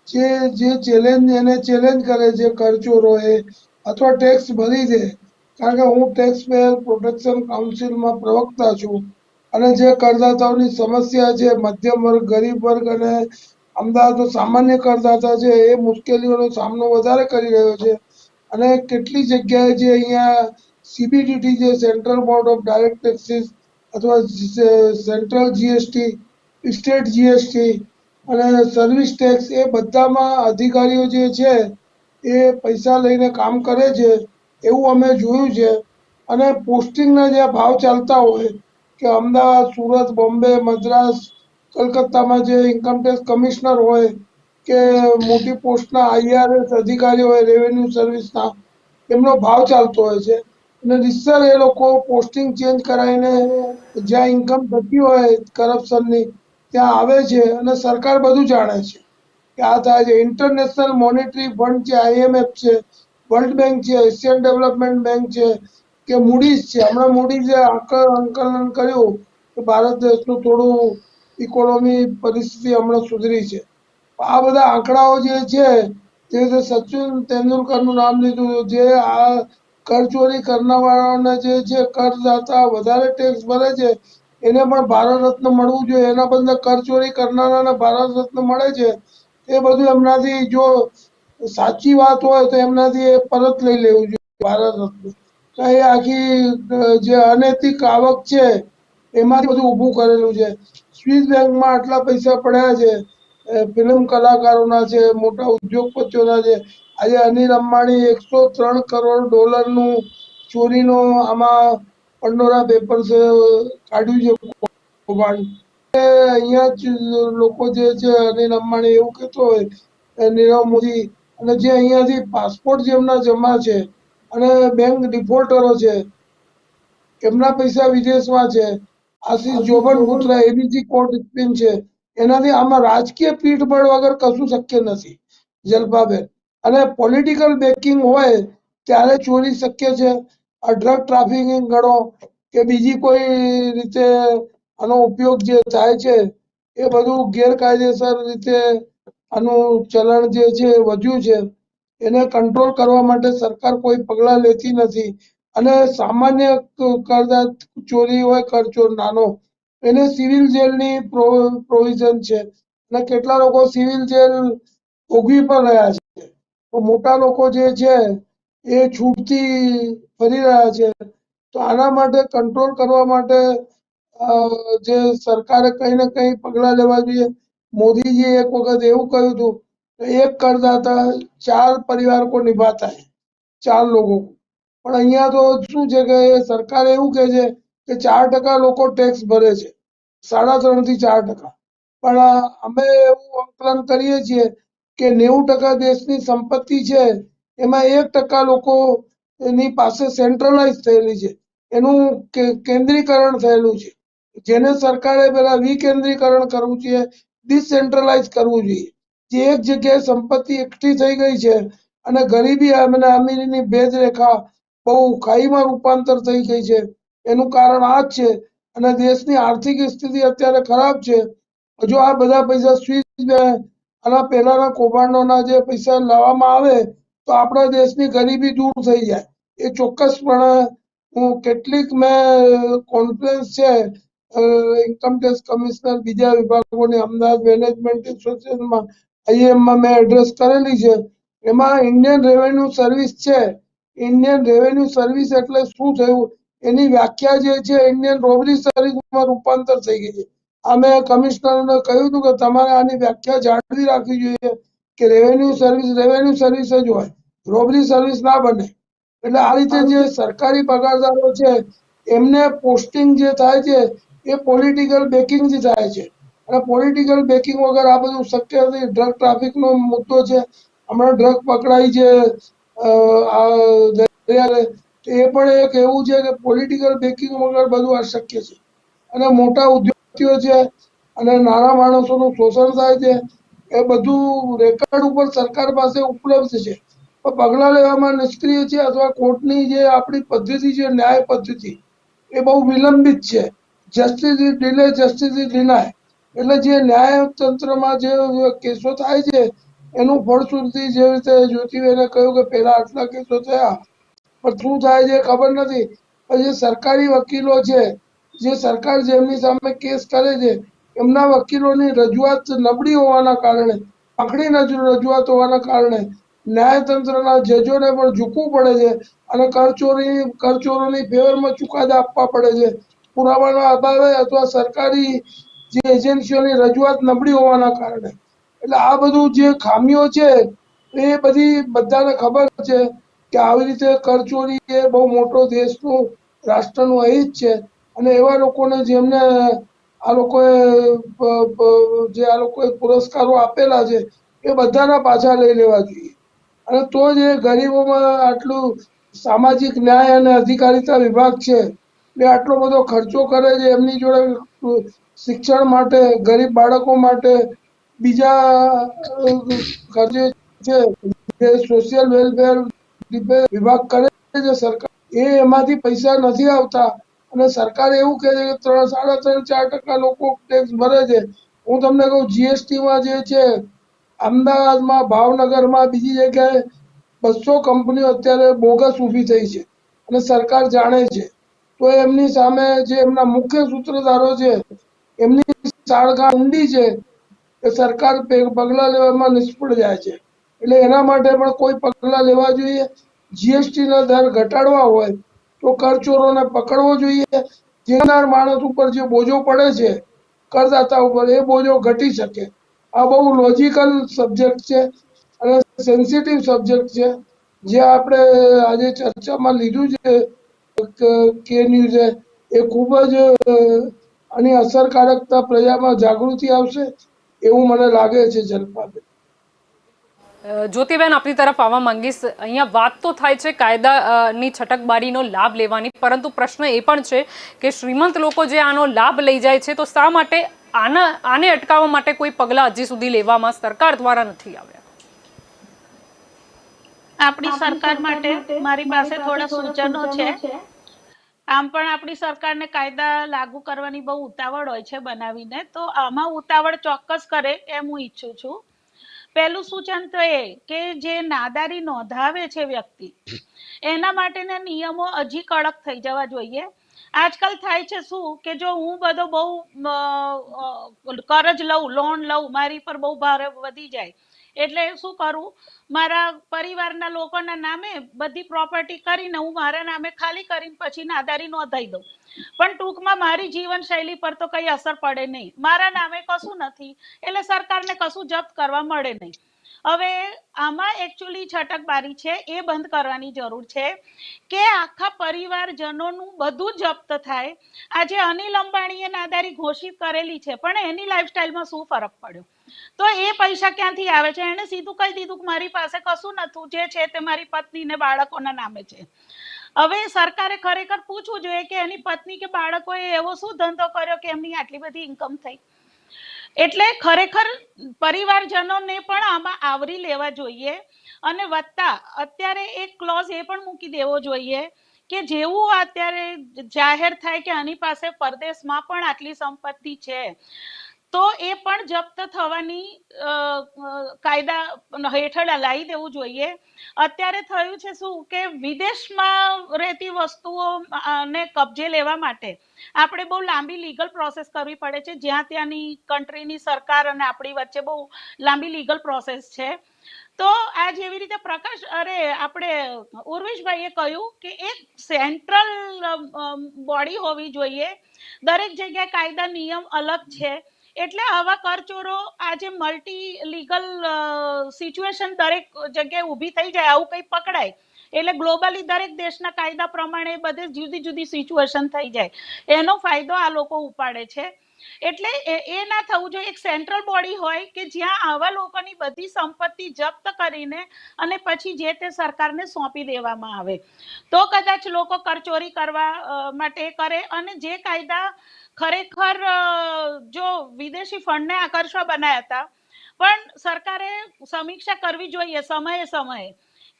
Speaker 4: જે ચેલેન્જ કરે છે કરચોરોએ, અથવા ટેક્સ ભરી દે. કારણ કે હું ટેક્સ પેયર પ્રોટેક્શન કાઉન્સિલમાં પ્રવક્તા છું અને જે કરદાતાઓની સમસ્યા છે, મધ્યમ વર્ગ, ગરીબ વર્ગ અને અમદાવાદનો સામાન્ય કરદાતા છે એ મુશ્કેલીઓનો સામનો વધારે કરી રહ્યો છે. અને કેટલી જગ્યાએ જે અહીંયા CBDT જે central board of direct taxes અથવા સેન્ટ્રલ GST, સ્ટેટ GST અને સર્વિસ ટેક્સ, એ બધામાં અધિકારીઓ જે છે એ પૈસા લઈને કામ કરે છે એવું અમે જોયું છે. અને પોસ્ટિંગના જે ભાવ ચાલતા હોય કે અમદાવાદ, સુરત, બોમ્બે, મદ્રાસ, કલકત્તામાં જે ઇન્કમટેક્સ કમિશનર હોય કે મોટી પોસ્ટના IRS અધિકારીઓ હોય, રેવન્યુ સર્વિસના, એમનો ભાવ ચાલતો હોય છે. અને રીતસર એ લોકો પોસ્ટિંગ ચેન્જ કરાવીને જ્યાં ઇન્કમ થતી હોય કરપ્શનની ત્યાં આવે છે અને સરકાર બધું જાણે છે કે આ થાય છે. ઇન્ટરનેશનલ મોનેટરી ફંડ છે, IMF છે, વર્લ્ડ બેંક છે, એશિયન ડેવલપમેન્ટ બેંક છે કે મૂડીઝ છે. હમણાં મૂડીઝે આકલન કર્યું કે ભારત દેશનું થોડું ઇકોનોમી પરિસ્થિતિ હમણાં સુધરી છે. આ બધા આંકડાઓ જે છે, જે રીતે સચિન તેંડુલકરનું નામ લીધું, જે આ કરચોરી કરનારાઓને જે છે કરદાતા વધારે ટેક્સ ભરે છે એને પણ ભારત રત્ન મળવું જોઈએ, એના બદલે કરચોરી કરનારાને ભારત રત્ન મળે છે. એ બધું એમનાથી જો સાચી વાત હોય તો એમનાથી એ પરત લઈ લેવું જોઈએ ભારત રત્ન. એ આખી જે અનૈતિક આવક છે એમાંથી બધું ઊભું કરેલું છે. સ્વિસ બેંકમાં આટલા પૈસા પડ્યા છે, ફિલ્મ કલાકારોના છે, મોટા ઉદ્યોગપતિઓના છે. આજે અનિલ અંબાણી $103 કરોડ ચોરીનો આમાં પેન્ડોરા પેપર્સ કાઢ્યું છે કૌભાંડ. અહીંયા જ લોકો જે છે, અનિલ અંબાણી એવું કહેતો હોય, નીરવ મોદી, અને જે અહીંયાથી પાસપોર્ટ જેમના જમા છે અને બેંક ડિફોલ્ટરો છે, એમના પૈસા વિદેશમાં છે, આશીષ જોબન પુત્ર એબીસી કોર્ટ સ્પિન છે, એનાથી આમાં રાજકીય પીઠબળ વગર કશું શક્ય નથી જલ્પાબેન. અને પોલિટિકલ બેકિંગ હોય ત્યારે ચોરી શક્ય છે. આ ડ્રગ ટ્રાફિકિંગ ગણો કે બીજી કોઈ રીતે આનો ઉપયોગ જે થાય છે એ બધું ગેરકાયદેસર રીતે આનું ચલણ જે છે એ વધ્યું છે. એને કંટ્રોલ કરવા માટે સરકાર કોઈ પગલાં લેતી નથી. અને સામાન્ય કરદાર ચોરી હોય, કરચોર નાનો, એને સિવિલ જેલની પ્રોવિઝન છે અને કેટલા લોકો સિવિલ જેલ ભોગવી પણ રહ્યા છે. તો મોટા લોકો જે છે એ છૂટથી ફરી રહ્યા છે. તો આના માટે કંટ્રોલ કરવા માટે જે સરકારે કઈ ને કઈ પગલાં લેવા જોઈએ. મોદીજીએ એક વખત એવું કહ્યું હતું, એક કરદાતા 4 परिवार को निभाता है, 4 लोगों को. પણ અહીંયા તો શું છે કે સરકાર એવું કહે છે કે 4% લોકો ટેક્સ ભરે છે, 3.5 થી 4%. પણ અમે એવું આંકલન કરીએ છીએ કે 90% દેશની સંપત્તિ છે એમાં 1% લોકો એની પાસે સેન્ટ્રલાઇઝ થયેલી છે, એનું કેન્દ્રીકરણ થયેલું છે. જેને સરકારે પેલા વિકેન્દ્રીકરણ કરવું જોઈએ, ડિસેન્ટ્રલાઇઝ કરવું જોઈએ. જે એક જગ્યાએ સંપત્તિ એકઠી થઈ ગઈ છે અને ગરીબી અને અમીરીની ભેદ રેખા બહુ ખાઈમાં રૂપાંતર થઈ ગઈ છે, એનું કારણ આ જ છે. અને દેશની આર્થિક સ્થિતિ અત્યારે ખરાબ છે. જો આ બધા પૈસા સ્વિસ આના પહેલાના કૌભાંડોના જે પૈસા લાવવામાં આવે તો આપણા દેશની ગરીબી દૂર થઈ જાય. એ ચોક્કસપણે હું કેટલીક મેં કોન્ફરન્સ છે ઇન્કમ ટેક્સ કમિશનર બીજા વિભાગોની અમદાવાદ મેનેજમેન્ટ એસોસિએશનમાં આઈએમમાં મેં એડ્રેસ કરેલી છે. એમાં ઇન્ડિયન રેવન્યુ સર્વિસ છે. ઇન્ડિયન રેવન્યુ સર્વિસ એટલે શું થયું એની વ્યાખ્યા જે છે ઇન્ડિયન રોબરી સર્વિસમાં રૂપાંતર થઈ ગઈ છે. આ મેં કમિશનરને કહ્યું હતું કે તમારે આની વ્યાખ્યા જાળવી રાખવી જોઈએ કે રેવન્યુ સર્વિસ જ હોય, રોબરી સર્વિસ ના બને. એટલે આ રીતે જે સરકારી પગારદારો છે એમને પોસ્ટિંગ જે થાય છે એ પોલિટિકલ બેકિંગથી થાય છે. અને પોલિટિકલ બેકિંગ વગર આ બધું શક્ય નથી. ડ્રગ ટ્રાફિકનો મુદ્દો છે, હમણાં ડ્રગ પકડાઈ છે એ પણ એક એવું છે કે પોલિટિકલ બેકિંગ વગર બધું અશક્ય છે. અને મોટા ઉદ્યોગપતિઓ છે અને નાના માણસોનું શોષણ થાય છે, એ બધું રેકર્ડ ઉપર સરકાર પાસે ઉપલબ્ધ છે. પણ પગલાં લેવામાં નિષ્ક્રિય છે અથવા કોર્ટની જે આપણી પદ્ધતિ છે, ન્યાય પદ્ધતિ, એ બહુ વિલંબિત છે. Justice is delay, justice is deny. એટલે જે ન્યાયતંત્રમાં જે કેસો થાય છે એનું ફળશ્રુતિ જેવી રીતે જ્યોતિબેને કહ્યું કે પહેલા આટલા કેસો થયા પણ શું થાય છે ખબર નથી. પછી સરકારી વકીલો છે, જે સરકાર જેમની સામે કેસ કરે છે એમના વકીલોની રજૂઆત નબળી હોવાના કારણે, આંકડી રજૂઆત હોવાના કારણે ન્યાયતંત્રના જજોને પણ ઝૂકવું પડે છે અને કરચોરોની ફેવરમાં ચુકાદા આપવા પડે છે પુરાવાના અભાવે અથવા સરકારી જે એજન્સીઓની રજૂઆત નબળી હોવાના કારણે. એટલે આ બધું જે ખામીઓ છે એ બધી બધાને ખબર છે કે આવી રીતે કરચોરી એ બહુ મોટો દેશનું રાષ્ટ્રનું અહિત છે. અને એવા લોકોને જેમને આ લોકોએ પુરસ્કારો આપેલા છે એ બધાના પાછા લઈ લેવા જોઈએ. અને તો જ એ ગરીબોમાં આટલું સામાજિક ન્યાય અને અધિકારીતા વિભાગ છે એ આટલો બધો ખર્ચો કરે છે એમની જોડે શિક્ષણ માટે, ગરીબ બાળકો માટે, બીજા ખર્ચે છે જે સોશિયલ વેલફેર વિભાગ કરે છે સરકાર, એ એમાંથી પૈસા નથી આવતા. અને સરકાર એવું કહે છે કે 3.5-4% લોકો ટેક્સ ભરે છે. હું તમને કહું જીએસટીમાં જે છે અમદાવાદમાં, ભાવનગરમાં, બીજી જગ્યાએ 200 કંપનીઓ અત્યારે બોગસ ઊભી થઈ છે અને સરકાર જાણે છે. તો એમની સામે જે એમના મુખ્ય સૂત્રધારો છે એમની સાળગાળ ઊંડી છે કે સરકાર પગલાં લેવામાં નિષ્ફળ જાય છે. એટલે એના માટે પણ કોઈ પગલાં લેવા જોઈએ. જીએસટીના દર ઘટાડવા હોય તો કરચોરોને પકડવો જોઈએ. જેનાર માણસ ઉપર જે બોજો પડે છે કરદાતા ઉપર, એ બોજો ઘટી શકે. આ બહુ લોજિકલ સબ્જેક્ટ છે અને સેન્સિટિવ સબ્જેક્ટ છે જે આપણે આજે ચર્ચામાં લીધું છે કે ન્યૂઝે, એ ખૂબ જ આની અસરકારકતા પ્રજામાં જાગૃતિ આવશે એવું મને લાગે છે જલ્પાબેન.
Speaker 1: જ્યોતિબેન આપની તરફ આવવા માંગીશ. અહીંયા વાત તો થાય છે કાયદાની છટકબારીનો લાભ લેવાની, પરંતુ પ્રશ્ન એ પણ છે કે શ્રીમંત લોકો જે આનો લાભ લઈ જાય છે તો શા માટે આને અટકાવવા માટે કોઈ પગલાં હજી સુધી લેવામાં સરકાર દ્વારા નથી આવ્યા?
Speaker 2: આપણી સરકાર માટે મારી પાસે થોડા સૂચનો છે. આમ પણ આપણી સરકારને કાયદા લાગુ કરવાની બહુ ઉતાવળ હોય છે બનાવીને, તો આમાં ઉતાવળ ચોક્કસ કરે એમ હું ઈચ્છું છું. પહેલું સૂચન તો એ કે જે નાદારી નોંધાવે છે વ્યક્તિ, એના માટેના નિયમો હજી કડક થઈ જવા જોઈએ. આજકાલ થાય છે શું કે જો હું બધો બહુ કરજ લઉં, લોન લઉં, મારી પર બહુ ભાર વધી જાય એટલે શું કરું, મારા પરિવારના લોકોના નામે બધી પ્રોપર્ટી કરીને હું મારા નામે ખાલી કરીને પછી નાદારી નોંધાઈ દઉં. પણ ટૂંકમાં મારી જીવનશૈલી પર તો કઈ અસર પડે નહીં, મારા નામે કશું નથી એટલે સરકારને કશું જપ્ત કરવા મળે નહીં. હવે આમાં એકચ્યુઅલી છટકબારી છે એ બંધ કરવાની જરૂર છે કે આખા પરિવારજનોનું બધું જપ્ત થાય. આજે અનિલ અંબાણીએ નાદારી ઘોષિત કરેલી છે, પણ એની લાઈફસ્ટાઈલમાં શું ફરક પડ્યો? તો એ પૈસા ક્યાંથી આવે છે? એને સીધું કહી દીધું કે મારી પાસે કશું નતું, જે છે તે મારી પત્ની ને બાળકોના નામે છે. હવે સરકારે ખરેખર પૂછવું જોઈએ કે એની પત્ની કે બાળકોએ એવો શું ધંધો કર્યો કે એમની આટલી બધી ઇન્કમ થઈ. એટલે ખરેખર પરિવારજનોને પણ આમાં આવરી લેવા જોઈએ. અને વત્તા અત્યારે એક ક્લોઝ એ પણ મૂકી દેવો જોઈએ કે જેવું અત્યારે જાહેર થાય કે આની પાસે પરદેશમાં પણ આટલી સંપત્તિ છે તો એ પણ જપ્ત થવાની કાયદા હેઠળ લાવી દેવું જોઈએ. અત્યારે થયું છે શું કે વિદેશમાં રહેતી વસ્તુઓ ને કબજે લેવા માટે આપણે બહુ લાંબી લીગલ પ્રોસેસ કરવી પડે છે. જ્યાં ત્યાંની કન્ટ્રીની સરકાર અને આપણી વચ્ચે બહુ લાંબી લીગલ પ્રોસેસ છે. તો આ જેવી રીતે આપણે ઉર્વેશભાઈએ કહ્યું કે એક સેન્ટ્રલ બોડી હોવી જોઈએ. દરેક જગ્યાએ કાયદા નિયમ અલગ છે એટલે આવા કરચોરો આજે મલ્ટી લીગલ સિચ્યુએશન દરેક જગ્યાએ ઊભી થઈ જાય, આવું કંઈ પકડાય એટલે ગ્લોબલી દરેક દેશના કાયદા પ્રમાણે બધે જુદી જુદી સિચ્યુએશન થઈ જાય, એનો ફાયદો આ લોકો ઉપાડે છે. એટલે એ ના થવું જોઈએ. એક સેન્ટ્રલ બોડી હોય કે જ્યાં આવા લોકોની બધી સંપત્તિ જપ્ત કરીને અને પછી જે તે સરકારને સોંપી દેવામાં આવે તો કદાચ લોકો કરચોરી કરવા માટે કરે. અને જે કાયદા ખરેખર જો વિદેશી ફંડને આકર્ષવા બનાવ્યા હતા, પણ સરકારે સમીક્ષા કરવી જોઈએ સમયે સમયે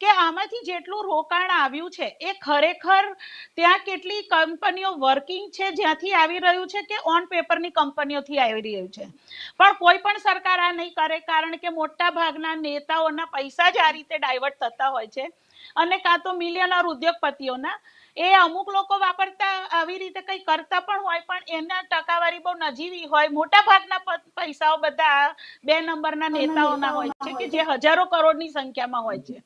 Speaker 2: કે આમાંથી જેટલું રોકાણ આવ્યું છે એ ખરેખર ત્યાં કેટલી કંપનીઓ વર્કિંગ છે જ્યાંથી આવી રહ્યું છે કે ઓન પેપરની કંપનીઓથી આવી રહ્યું છે. પણ કોઈ પણ સરકાર આ નહીં કરે, કારણ કે મોટા ભાગના નેતાઓના પૈસા જ આ રીતે ડાયવર્ટ થતા હોય છે અને કાં તો મિલિયનર ઉદ્યોગપતિઓના. એ અમુક લોકો વાપરતા આવી રીતે કંઈ કરતા પણ હોય પણ એના ટકાવારી બહુ નજીવી હોય. મોટા ભાગના પૈસાઓ બધા 2 નંબરના નેતાઓના હોય છે કે જે હજારો કરોડની સંખ્યામાં હોય છે.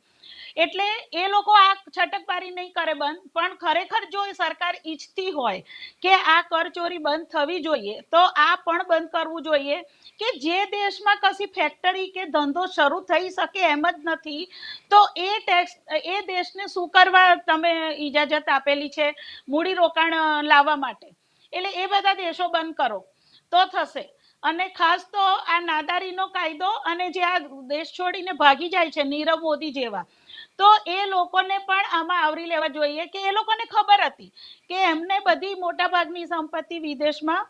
Speaker 2: એટલે એ લોકો આ છટકબારી નહીં કરે બંધ, પણ ખરેખર જો સરકાર ઈચ્છતી હોય કે આ કરચોરી બંધ થવી જોઈએ તો આ પણ બંધ કરવું જોઈએ કે જે દેશમાં કશી ફેક્ટરી કે ધંધો શરૂ થઈ શકે એમ જ નથી તો એ ટેક્સ એ દેશને શું કરવા તમે ઇજાજત આપેલી છે મૂડી રોકાણ લાવવા માટે? એટલે એ બધા દેશો બંધ કરો તો થશે. અને ખાસ તો આ નાદારીનો કાયદો અને જે આ દેશ છોડીને ભાગી જાય છે નીરવ મોદી જેવા, તો એ લોકોને પણ આમાં આવરી લેવા જોઈએ કે એ લોકોને ખબર હતી કે એમને બધી મોટા ભાગની સંપત્તિ વિદેશમાં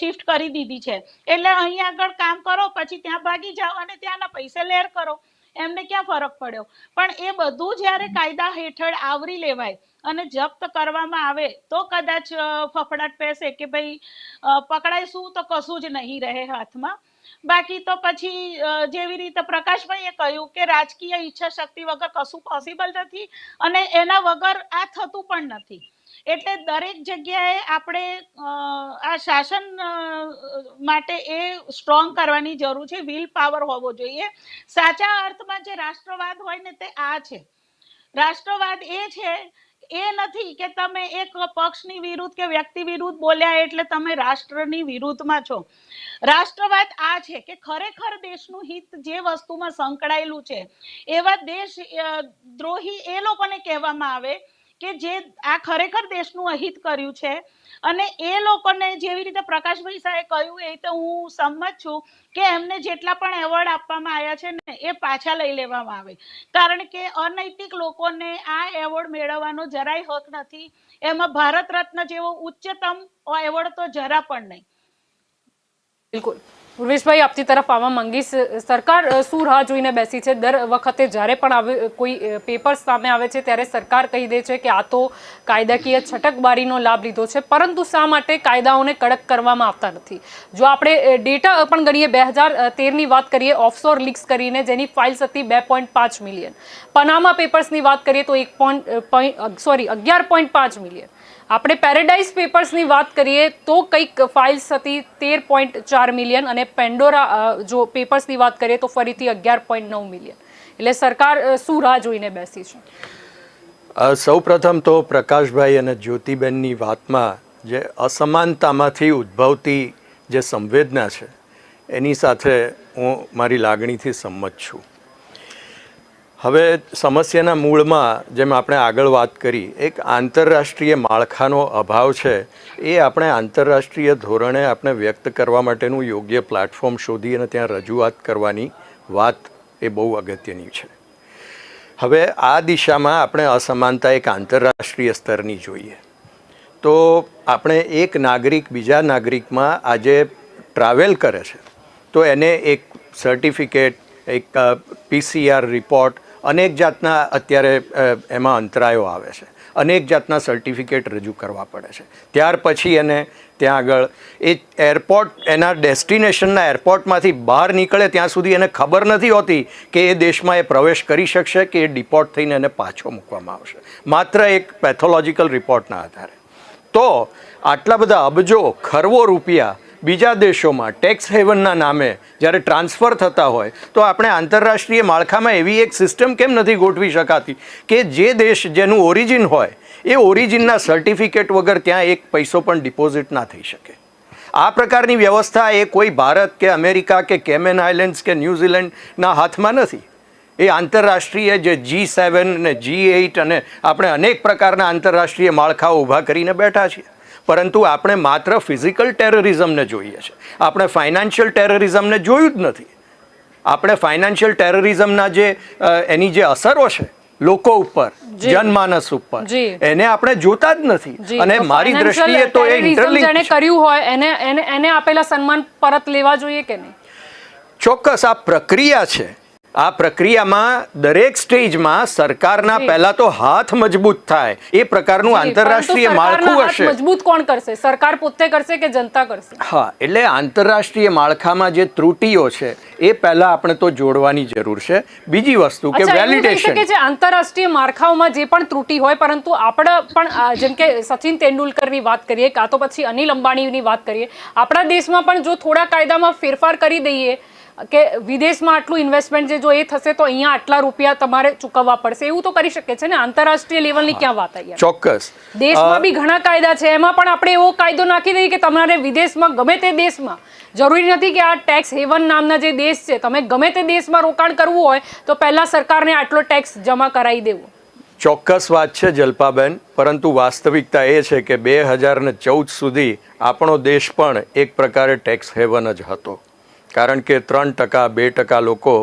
Speaker 2: શિફ્ટ કરી દીધી છે એટલે અહીં આગળ કામ કરો પછી ત્યાં ભાગી જાઓ અને ત્યાંના પૈસે લહેર કરો, એમને ક્યાં ફરક પડ્યો? પણ એ બધું જ્યારે કાયદા હેઠળ આવરી લેવાય અને જપ્ત કરવામાં આવે તો કદાચ ફફડાટ પહેશે કે ભાઈ પકડાઈશું તો કશું જ નહીં રહે હાથમાં. બાકી તો પછી જેવી રીતે પ્રકાશભાઈએ કહ્યું કે રાજકીય ઈચ્છા શક્તિ વગર કશું પોસિબલ નથી અને એના વગર આ થતું પણ નથી. એટલે દરેક જગ્યાએ આપણે આ શાસન માટે એ સ્ટ્રોંગ કરવાની જરૂર છે. વિલ પાવર હોવો જોઈએ. સાચા અર્થમાં જે રાષ્ટ્રવાદ હોય ને તે આ છે. રાષ્ટ્રવાદ એ છે, એ નથી કે તમે એક પક્ષની વિરુદ્ધ કે વ્યક્તિ વિરુદ્ધ બોલ્યા એટલે તમે રાષ્ટ્રની વિરુદ્ધમાં છો. રાષ્ટ્રવાદ આ છે કે ખરેખર દેશનું હિત જે વસ્તુમાં સંકળાયેલું છે એવા દેશ દ્રોહી એ લોકોને કહેવામાં આવે કે જે આ ખરેખર દેશનું અહિત કર્યું છે. અને એ લોકોને જેવી રીતે પ્રકાશભાઈ સાહેબે કહ્યું એ તો હું સંમત છું કે એમને જેટલા પણ એવોર્ડ આપવામાં આવ્યા છે ને એ પાછા લઈ લેવામાં આવે, કારણ કે અનૈતિક લોકોને આ એવોર્ડ મેળવવાનો જરાય હક નથી. એમાં ભારત રત્ન જેવો ઉચ્ચતમ એવોર્ડ તો જરા પણ નહીં.
Speaker 1: બિલકુલ. પૂર્વેશભાઈ, આપની તરફ આવવા માંગીશ. સરકાર શું રાહ જોઈને બેસી છે? દર વખતે જ્યારે પણ કોઈ પેપર્સ સામે આવે છે ત્યારે સરકાર કહી દે છે કે આ તો કાયદાકીય છટકબારીનો લાભ લીધો છે, પરંતુ શા માટે કાયદાઓને કડક કરવામાં આવતા નથી? જો આપણે ડેટા પણ ગણીએ, 2013ની વાત કરીએ, ઓફશોર લીક્સ કરીને જેની ફાઇલ્સ હતી 2.5 મિલિયન. પનામા પેપર્સની વાત કરીએ તો 11.5 મિલિયન. આપણે પેરેડાઇઝ પેપર્સની વાત કરીએ તો કંઈક ફાઇલ્સ હતી 13.4 મિલિયન, અને પેન્ડોરા જો પેપર્સની વાત કરીએ તો ફરીથી 11.9 મિલિયન. એટલે સરકાર શું રાહ જોઈને બેસી છે?
Speaker 3: સૌપ્રથમ તો પ્રકાશભાઈ અને જ્યોતિબેનની વાતમાં જે અસમાનતામાંથી ઉદ્ભવતી જે સંવેદના છે એની સાથે હું મારી લાગણીથી સંમત છું. હવે સમસ્યાના મૂળમાં જેમ આપણે આગળ વાત કરી, એક આંતરરાષ્ટ્રીય માળખાનો અભાવ છે. એ આપણે આંતરરાષ્ટ્રીય ધોરણે આપણે વ્યક્ત કરવા માટેનું યોગ્ય પ્લેટફોર્મ શોધી અને ત્યાં રજૂઆત કરવાની વાત એ બહુ અગત્યની છે. હવે આ દિશામાં આપણે અસમાનતા એક આંતરરાષ્ટ્રીય સ્તરની જોઈએ તો આપણે એક નાગરિક બીજા નાગરિકમાં આજે ટ્રાવેલ કરે છે તો એને એક સર્ટિફિકેટ, એક PCR રિપોર્ટ, અનેક જાતના અત્યારે એમાં અંતરાયો આવે છે, અનેક જાતના સર્ટિફિકેટ રજૂ કરવા પડે છે. ત્યાર પછી એને ત્યાં આગળ એ એરપોર્ટ, એના ડેસ્ટિનેશનના એરપોર્ટમાંથી બહાર નીકળે ત્યાં સુધી એને ખબર નથી હોતી કે એ દેશમાં એ પ્રવેશ કરી શકશે કે એ ડિપોર્ટ થઈને એને પાછો મૂકવામાં આવશે, માત્ર એક પેથોલોજીકલ રિપોર્ટના આધારે. તો આટલા બધા અબજો ખરવો રૂપિયા બીજા દેશોમાં ટેક્સ હેવનના નામે જ્યારે ટ્રાન્સફર થતા હોય તો આપણે આંતરરાષ્ટ્રીય માળખામાં એવી એક સિસ્ટમ કેમ નથી ગોઠવી શકાતી કે જે દેશ જેનું ઓરિજિન હોય એ ઓરિજિનના સર્ટિફિકેટ વગર ત્યાં એક પૈસો પણ ડિપોઝિટ ના થઈ શકે? આ પ્રકારની વ્યવસ્થા એ કોઈ ભારત કે અમેરિકા કે કેમેન આઇલેન્ડ્સ કે ન્યૂઝીલેન્ડના હાથમાં નથી. એ આંતરરાષ્ટ્રીય જે G7 અને G8 અને આપણે અનેક પ્રકારના આંતરરાષ્ટ્રીય માળખાઓ ઊભા કરીને બેઠા છીએ, પરંતુ આપણે માત્ર ફિઝિકલ ટેરરિઝમને જોઈએ છે, આપણે ફાઇનાન્શિયલ ટેરરિઝમને જોયું જ નથી. આપણે ફાઇનાન્શિયલ ટેરરિઝમના જે એની જે અસરો છે લોકો ઉપર, જનમાનસ ઉપર, એને આપણે જોતા જ નથી. અને મારી દ્રષ્ટિએ તો એ ઇન્ટરલિંક
Speaker 1: જેને કર્યું હોય એને આપેલા સન્માન પરત લેવા જોઈએ કે નહીં?
Speaker 3: ચોક્કસ. આ પ્રક્રિયા છે. આ પ્રક્રિયામાં દરેક સ્ટેજમાં સરકારના પહેલા તો હાથ મજબૂત થાય એ પ્રકારનું આંતરરાષ્ટ્રીય માળખું હશે.
Speaker 1: મજબૂત કોણ કરશે? સરકાર પોતે કરશે કે જનતા કરશે?
Speaker 3: હા, એટલે આંતરરાષ્ટ્રીય માળખામાં જે ત્રુટીઓ છે એ પહેલા આપણે તો જોડવાની જરૂર છે. બીજી વસ્તુ કે વેલિડેશન
Speaker 1: કે જે આંતરરાષ્ટ્રીય માળખાઓમાં જે પણ ત્રુટી હોય, પરંતુ આપણે પણ જેમ કે સચિન તેંડુલકરની વાત કરીએ કાં તો પછી અનિલ અંબાણીની વાત કરીએ, આપણા દેશમાં પણ જો થોડા કાયદામાં ફેરફાર કરી દઈએ કે વિદેશમાં આટલું ઇન્વેસ્ટમેન્ટ જો એ થશે તો અહીંયા આટલા રૂપિયા તમારે ચૂકવવા પડશે, એવું તો કરી શકે છે ને. આંતરરાષ્ટ્રીય લેવલની ક્યાં વાત આવી?
Speaker 3: ચોક્કસ.
Speaker 1: દેશમાં બી ઘણા કાયદા છે, એમાં પણ આપણે એવો કાયદો નાખી દઈએ કે તમારે વિદેશમાં ગમે તે દેશમાં, જરૂરી નથી કે આ ટેક્સ હેવન નામના જે દેશ છે, તમે ગમે તે દેશમાં રોકાણ કરવું હોય તો પહેલા સરકારને આટલો ટેક્સ જમા કરાવી દેવો.
Speaker 3: ચોક્કસ વાત છે જલ્પાબેન, પરંતુ વાસ્તવિકતા એ છે કે 2014 સુધી આપણો દેશ પણ એક પ્રકારે ટેક્સ હેવન જ હતો, કારણ કે 3%, 2% લોકો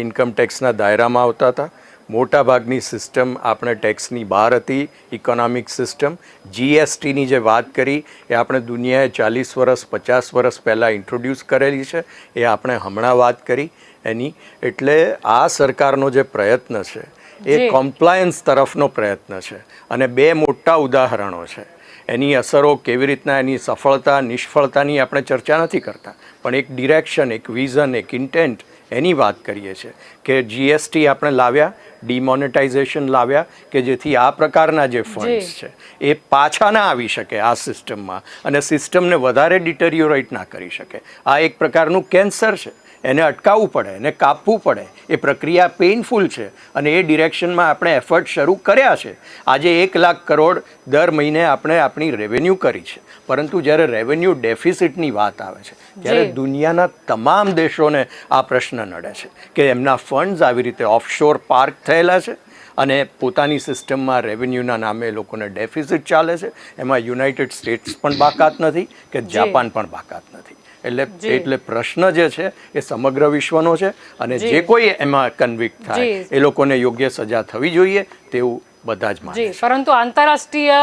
Speaker 3: ઇન્કમ ટેક્સના દાયરામાં આવતા હતા. મોટાભાગની સિસ્ટમ આપણે ટેક્સની બહાર હતી. ઇકોનોમિક સિસ્ટમ GSTની જે વાત કરી એ આપણે દુનિયાએ 40 વર્ષ 50 વર્ષ પહેલાં ઇન્ટ્રોડ્યુસ કરેલી છે, એ આપણે હમણાં વાત કરી એની. એટલે આ સરકારનો જે પ્રયત્ન છે એ કોમ્પ્લાયન્સ તરફનો પ્રયત્ન છે, અને બે મોટા ઉદાહરણો છે. એની અસરો કેવી રીતના, એની સફળતા નિષ્ફળતાની આપણે ચર્ચા નથી કરતા, પણ એક ડિરેક્શન, એક વિઝન, એક ઇન્ટેન્ટ એની વાત કરીએ છીએ કે GST આપણે લાવ્યા, ડિમોનેટાઇઝેશન લાવ્યા કે જેથી આ પ્રકારના જે ફંડ્સ છે એ પાછા ના આવી શકે આ સિસ્ટમમાં અને સિસ્ટમને વધારે ડિટેરિયોરેટ ના કરી શકે. આ એક પ્રકારનું કેન્સર છે, એને અટકાવવું પડે, એને કાપવું પડે. એ પ્રક્રિયા પેઇનફુલ છે અને એ ડિરેક્શનમાં આપણે એફર્ટ શરૂ કર્યા છે. આજે 1 લાખ કરોડ દર મહિને આપણે આપણી રેવન્યુ કરી છે, પરંતુ જ્યારે રેવન્યુ ડેફિસિટની વાત આવે છે ત્યારે દુનિયાના તમામ દેશોને આ પ્રશ્ન નડે છે કે એમના ફંડ્સ આવી રીતે ઓફશોર પાર્ક થયેલા છે અને પોતાની સિસ્ટમમાં રેવન્યુના નામે એ લોકોને ડેફિસિટ ચાલે છે. એમાં યુનાઇટેડ સ્ટેટ્સ પણ બાકાત નથી કે જાપાન પણ બાકાત નથી. એટલે પ્રશ્ન જે છે એ સમગ્ર વિશ્વનો છે અને જે કોઈ એમાં કન્વિક્ટ થાય એ લોકોને યોગ્ય સજા થવી જોઈએ તેવું બધા જ માને છે.
Speaker 1: પરંતુ આંતરરાષ્ટ્રીય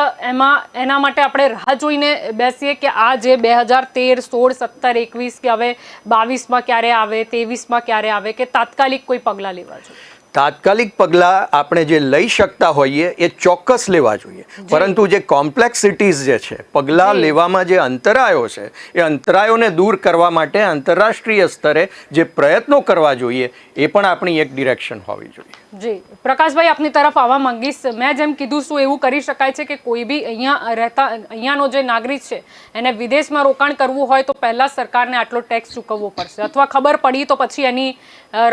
Speaker 1: એના માટે આપણે રાહ જોઈને બેસીએ કે આ જે 2013, 16, 17, 21 કે હવે 22માં ક્યારે આવે, 23માં ક્યારે આવે, કે તાત્કાલિક કોઈ પગલાં લેવા જોઈએ?
Speaker 3: તાત્કાલિક પગલાં આપણે જે લઈ શકતા હોઈએ એ ચોક્કસ લેવા જોઈએ, પરંતુ જે કોમ્પ્લેક્સિટીઝ જે છે, પગલાં લેવામાં જે અંતરાયો છે, એ અંતરાયોને દૂર કરવા માટે આંતરરાષ્ટ્રીય સ્તરે જે પ્રયત્નો કરવા જોઈએ એ પણ આપણી એક ડિરેક્શન હોવી જોઈએ.
Speaker 1: જી પ્રકાશભાઈ, આપની તરફ આવવા માંગીશ. મેં જેમ કીધું, શું એવું કરી શકાય છે કે કોઈ બી અહીંયાનો જે નાગરિક છે એને વિદેશમાં રોકાણ કરવું હોય તો પહેલાં સરકારને આટલો ટેક્સ ચૂકવવો પડશે, અથવા ખબર પડી તો પછી એની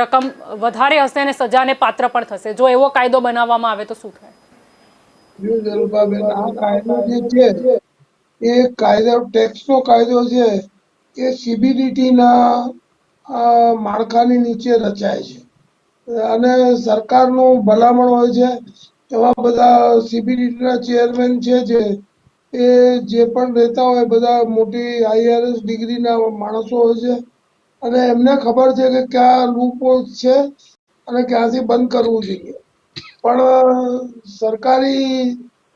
Speaker 1: રકમ વધારે હશે અને સજાને પાત્ર પણ થશે? જો એવો કાયદો બનાવવામાં આવે તો શું થાય?
Speaker 4: આ કાયદો જે છે એ કાયદો, ટેક્સનો કાયદો છે એ CBDT ના માળખાની નીચે રચાય છે અને સરકારનું ભલામણ હોય છે. એવા બધા CBDT ના ચેરમેન છે જે પણ રહેતા હોય બધા મોટી IRS ડિગ્રીના માણસો હોય છે અને એમને ખબર છે કે ક્યાં લૂપહોલ્સ છે અને ક્યાંથી બંધ કરવું જોઈએ. પણ સરકારી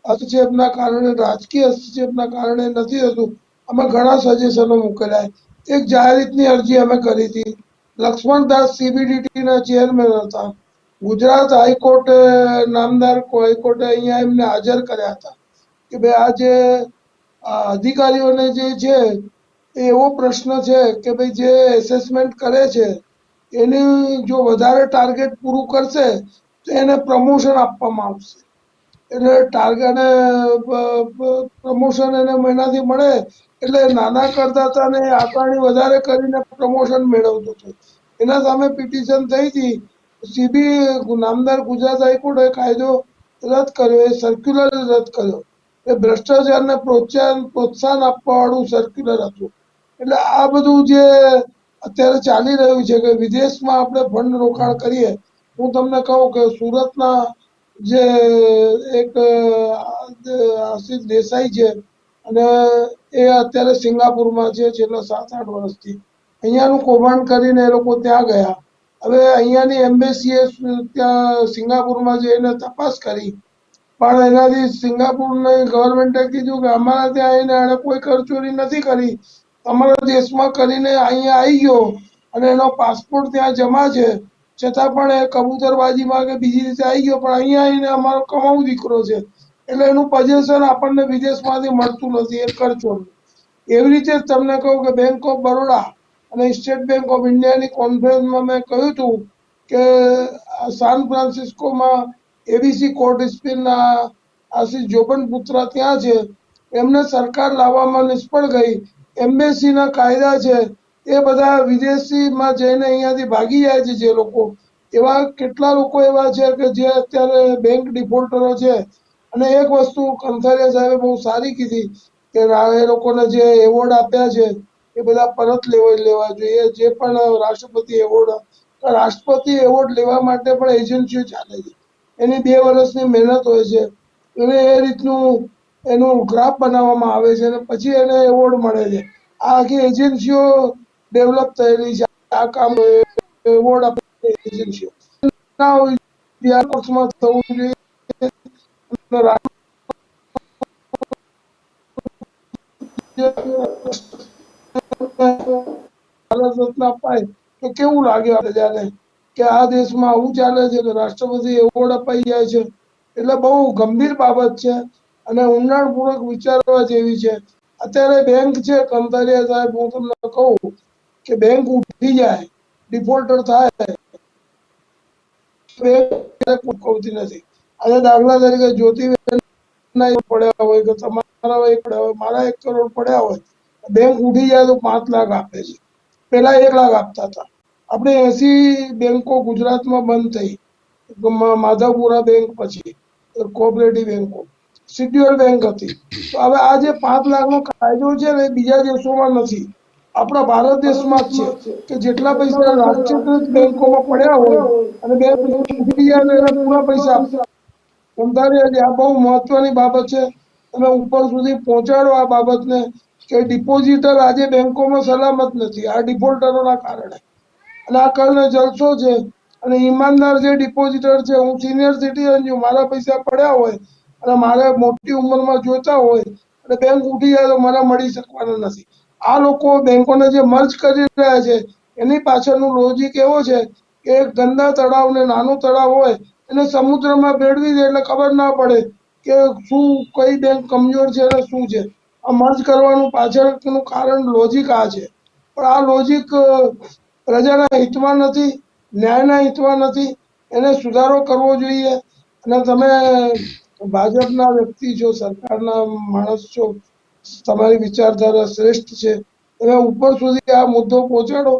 Speaker 4: હસ્તક્ષેપના કારણે, રાજકીય હસ્તક્ષેપના કારણે નથી થતું. અમે ઘણા સજેશનો મોકલ્યા. એક જાહેરહિતની અરજી અમે કરી હતી. લક્ષ્મણદાસ CBDT ના ચેરમેન હતા. ગુજરાત હાઈકોર્ટ, નામદાર હાઈકોર્ટે અહીંયા એમને હાજર કર્યા હતા કે ભાઈ આ જે અધિકારીઓને જે છે એવો પ્રશ્ન છે કે ભાઈ જે એસેસમેન્ટ કરે છે એની જો વધારે ટાર્ગેટ પૂરું કરશે તો એને પ્રમોશન આપવામાં આવશે. એટલે ટાર્ગેટ પ્રમોશન એને મહિનાથી મળે એટલે નાના કરદાતાને આકારણી વધારે કરીને પ્રમોશન મેળવતો હતો. એના સામે પિટિશન થઈ હતી. નામદાર ગુજરાત હાઈકોર્ટે કાયદો રદ કર્યો, એ સર્ક્યુલર રદ કર્યો. એ ભ્રષ્ટાચારને પ્રોત્સાહન આપવા વાળું સર્ક્યુલર હતું. એટલે આ બધું જે અત્યારે ચાલી રહ્યું છે કે વિદેશમાં આપણે ફંડ રોકાણ કરીએ, હું તમને કહું કે સુરતના જે એક આશિષ દેસાઈ છે અને એ અત્યારે સિંગાપુરમાં છે છેલ્લા 7-8 વર્ષથી. અહીંયાનું કૌભાંડ કરીને એ લોકો ત્યાં ગયા. હવે અહીંયાની એમ્બેસીએ ત્યાં સિંગાપુરમાં જઈને તપાસ કરી, પણ એનાથી સિંગાપુરની ગવર્મેન્ટે કીધું કે અમારા ત્યાં આવીને એણે કોઈ કરચોરી નથી કરી, અમારા દેશમાં કરીને અહીંયા આવી ગયો અને એનો પાસપોર્ટ ત્યાં જમા છે, છતાં પણ એ કબૂતરબાજીમાં કે બીજી રીતે આવી ગયો, પણ અહીંયા આવીને અમારો કમાઉ દીકરો છે એટલે એનું પોઝેશન આપણને વિદેશમાંથી મળતું નથી, એ કરચોરી. એવી રીતે તમને કહું કે બેંક ઓફ બરોડા અને સ્ટેટ બેંક ઓફ ઇન્ડિયાની કોન્ફરન્સમાં મેં કહ્યું હતું કે સાન ફ્રાન્સિસ્કોમાં ABC કોર્ટ સ્પેનના આશિષ જોબનપુત્રા ત્યાં છે, એમને સરકાર લાવવામાં નિષ્ફળ ગઈ. એમ્બેસીના કાયદા છે એ બધા વિદેશીમાં જઈને અહીંયાથી ભાગી જાય છે જે લોકો. એવા કેટલા લોકો એવા છે કે જે અત્યારે બેંક ડિફોલ્ટરો છે. અને એક વસ્તુ કંથારિયા સાહેબે બહુ સારી કીધી કે એ લોકોને જે એવોર્ડ આપ્યા છે એ બધા પરત લેવા જોઈએ. જે પણ રાષ્ટ્રપતિ એવોર્ડ લેવા માટે પણ એજન્સીઓ ચાલે છે, એની 2 વર્ષની મહેનત હોય છે. એને એ રીતનું એનું ગ્રાફ બનાવવામાં આવે છે અને પછી એને એવોર્ડ મળે છે. આ આખી એજન્સીઓ ડેવલપ થયેલી છે. આ કામ એવોર્ડ આપે એજન્સીઓ થવું જોઈએ. અપાય તો કેવું લાગે બધાને કે આ દેશમાં આવું ચાલે છે કે રાષ્ટ્રપતિ એવોર્ડ અપાઈ જાય છે. એટલે બહુ ગંભીર બાબત છે અને ઊંડાણપૂર્વક વિચારવા જેવી છે. અત્યારે બેંક છે, કંથારિયા સાહેબ, હું તમને કહું કે બેંક ઉઠી જાય, ડિફોલ્ટર થાય, ચૂકવતી નથી. આજે દાખલા તરીકે જ્યોતિબેન પડ્યા હોય કે તમારા પડ્યા હોય, મારા 1 કરોડ પડ્યા હોય, બેંક ઉઠી જાય તો 5 લાખ આપે છે. પેલા 1 લાખ આપતા હતા. આપણે 80 બેંકો ગુજરાતમાં બંધ થઈ, માધવપુરા બેંક, પછી કોઓપરેટિવ બેંકો, શિડ્યુઅલ બેંક હતી. તો હવે આ જે 5 લાખનો કાયદો છે ને એ બીજા દેશોમાં નથી, આપણા ભારત દેશમાં જ છે કે જેટલા પૈસા રાષ્ટ્રીયકૃત બેંકોમાં પડ્યા હોય અને બેંક ઉઠી જાય તો એને પૂરા પૈસા આપશે. સમજાવી આ બહુ મહત્વની બાબત છે. તમે ઉપર સુધી પહોંચાડો આ બાબતને કે ડિપોઝિટર આજે બેંકોમાં સલામત નથી આ ડિફોલ્ટરોના કારણે. અને આ કારણે જલસો છે. અને ઈમાનદાર જે ડિપોઝિટર છે, હું સિનિયર સિટીઝન છું, મારા પૈસા પડ્યા હોય અને મારે મોટી ઉંમરમાં જોઈતા હોય અને બેંક ઉઠી જાય તો મને મળી શકવાના નથી. આ લોકો બેંકોને જે મર્જ કરી રહ્યા છે એની પાછળનું લોજિક એવો છે કે એક ગંદા તળાવ ને નાનું તળાવ હોય એને સમુદ્રમાં ભેળવી દે એટલે ખબર ના પડે કે શું કઈ બેંક કમજોર છે અને શું છે. આ મર્જ કરવાનું પાછળનું કારણ લોજિક આ છે. પણ આ લોજિક પ્રજાના હિતમાં નથી, ન્યાયના હિતમાં નથી. એને સુધારો કરવો જોઈએ. અને તમે ભાજપના વ્યક્તિ છો, સરકારના માણસ છો, તમારી વિચારધારા શ્રેષ્ઠ છે. તમે ઉપર સુધી આ મુદ્દો પહોંચાડો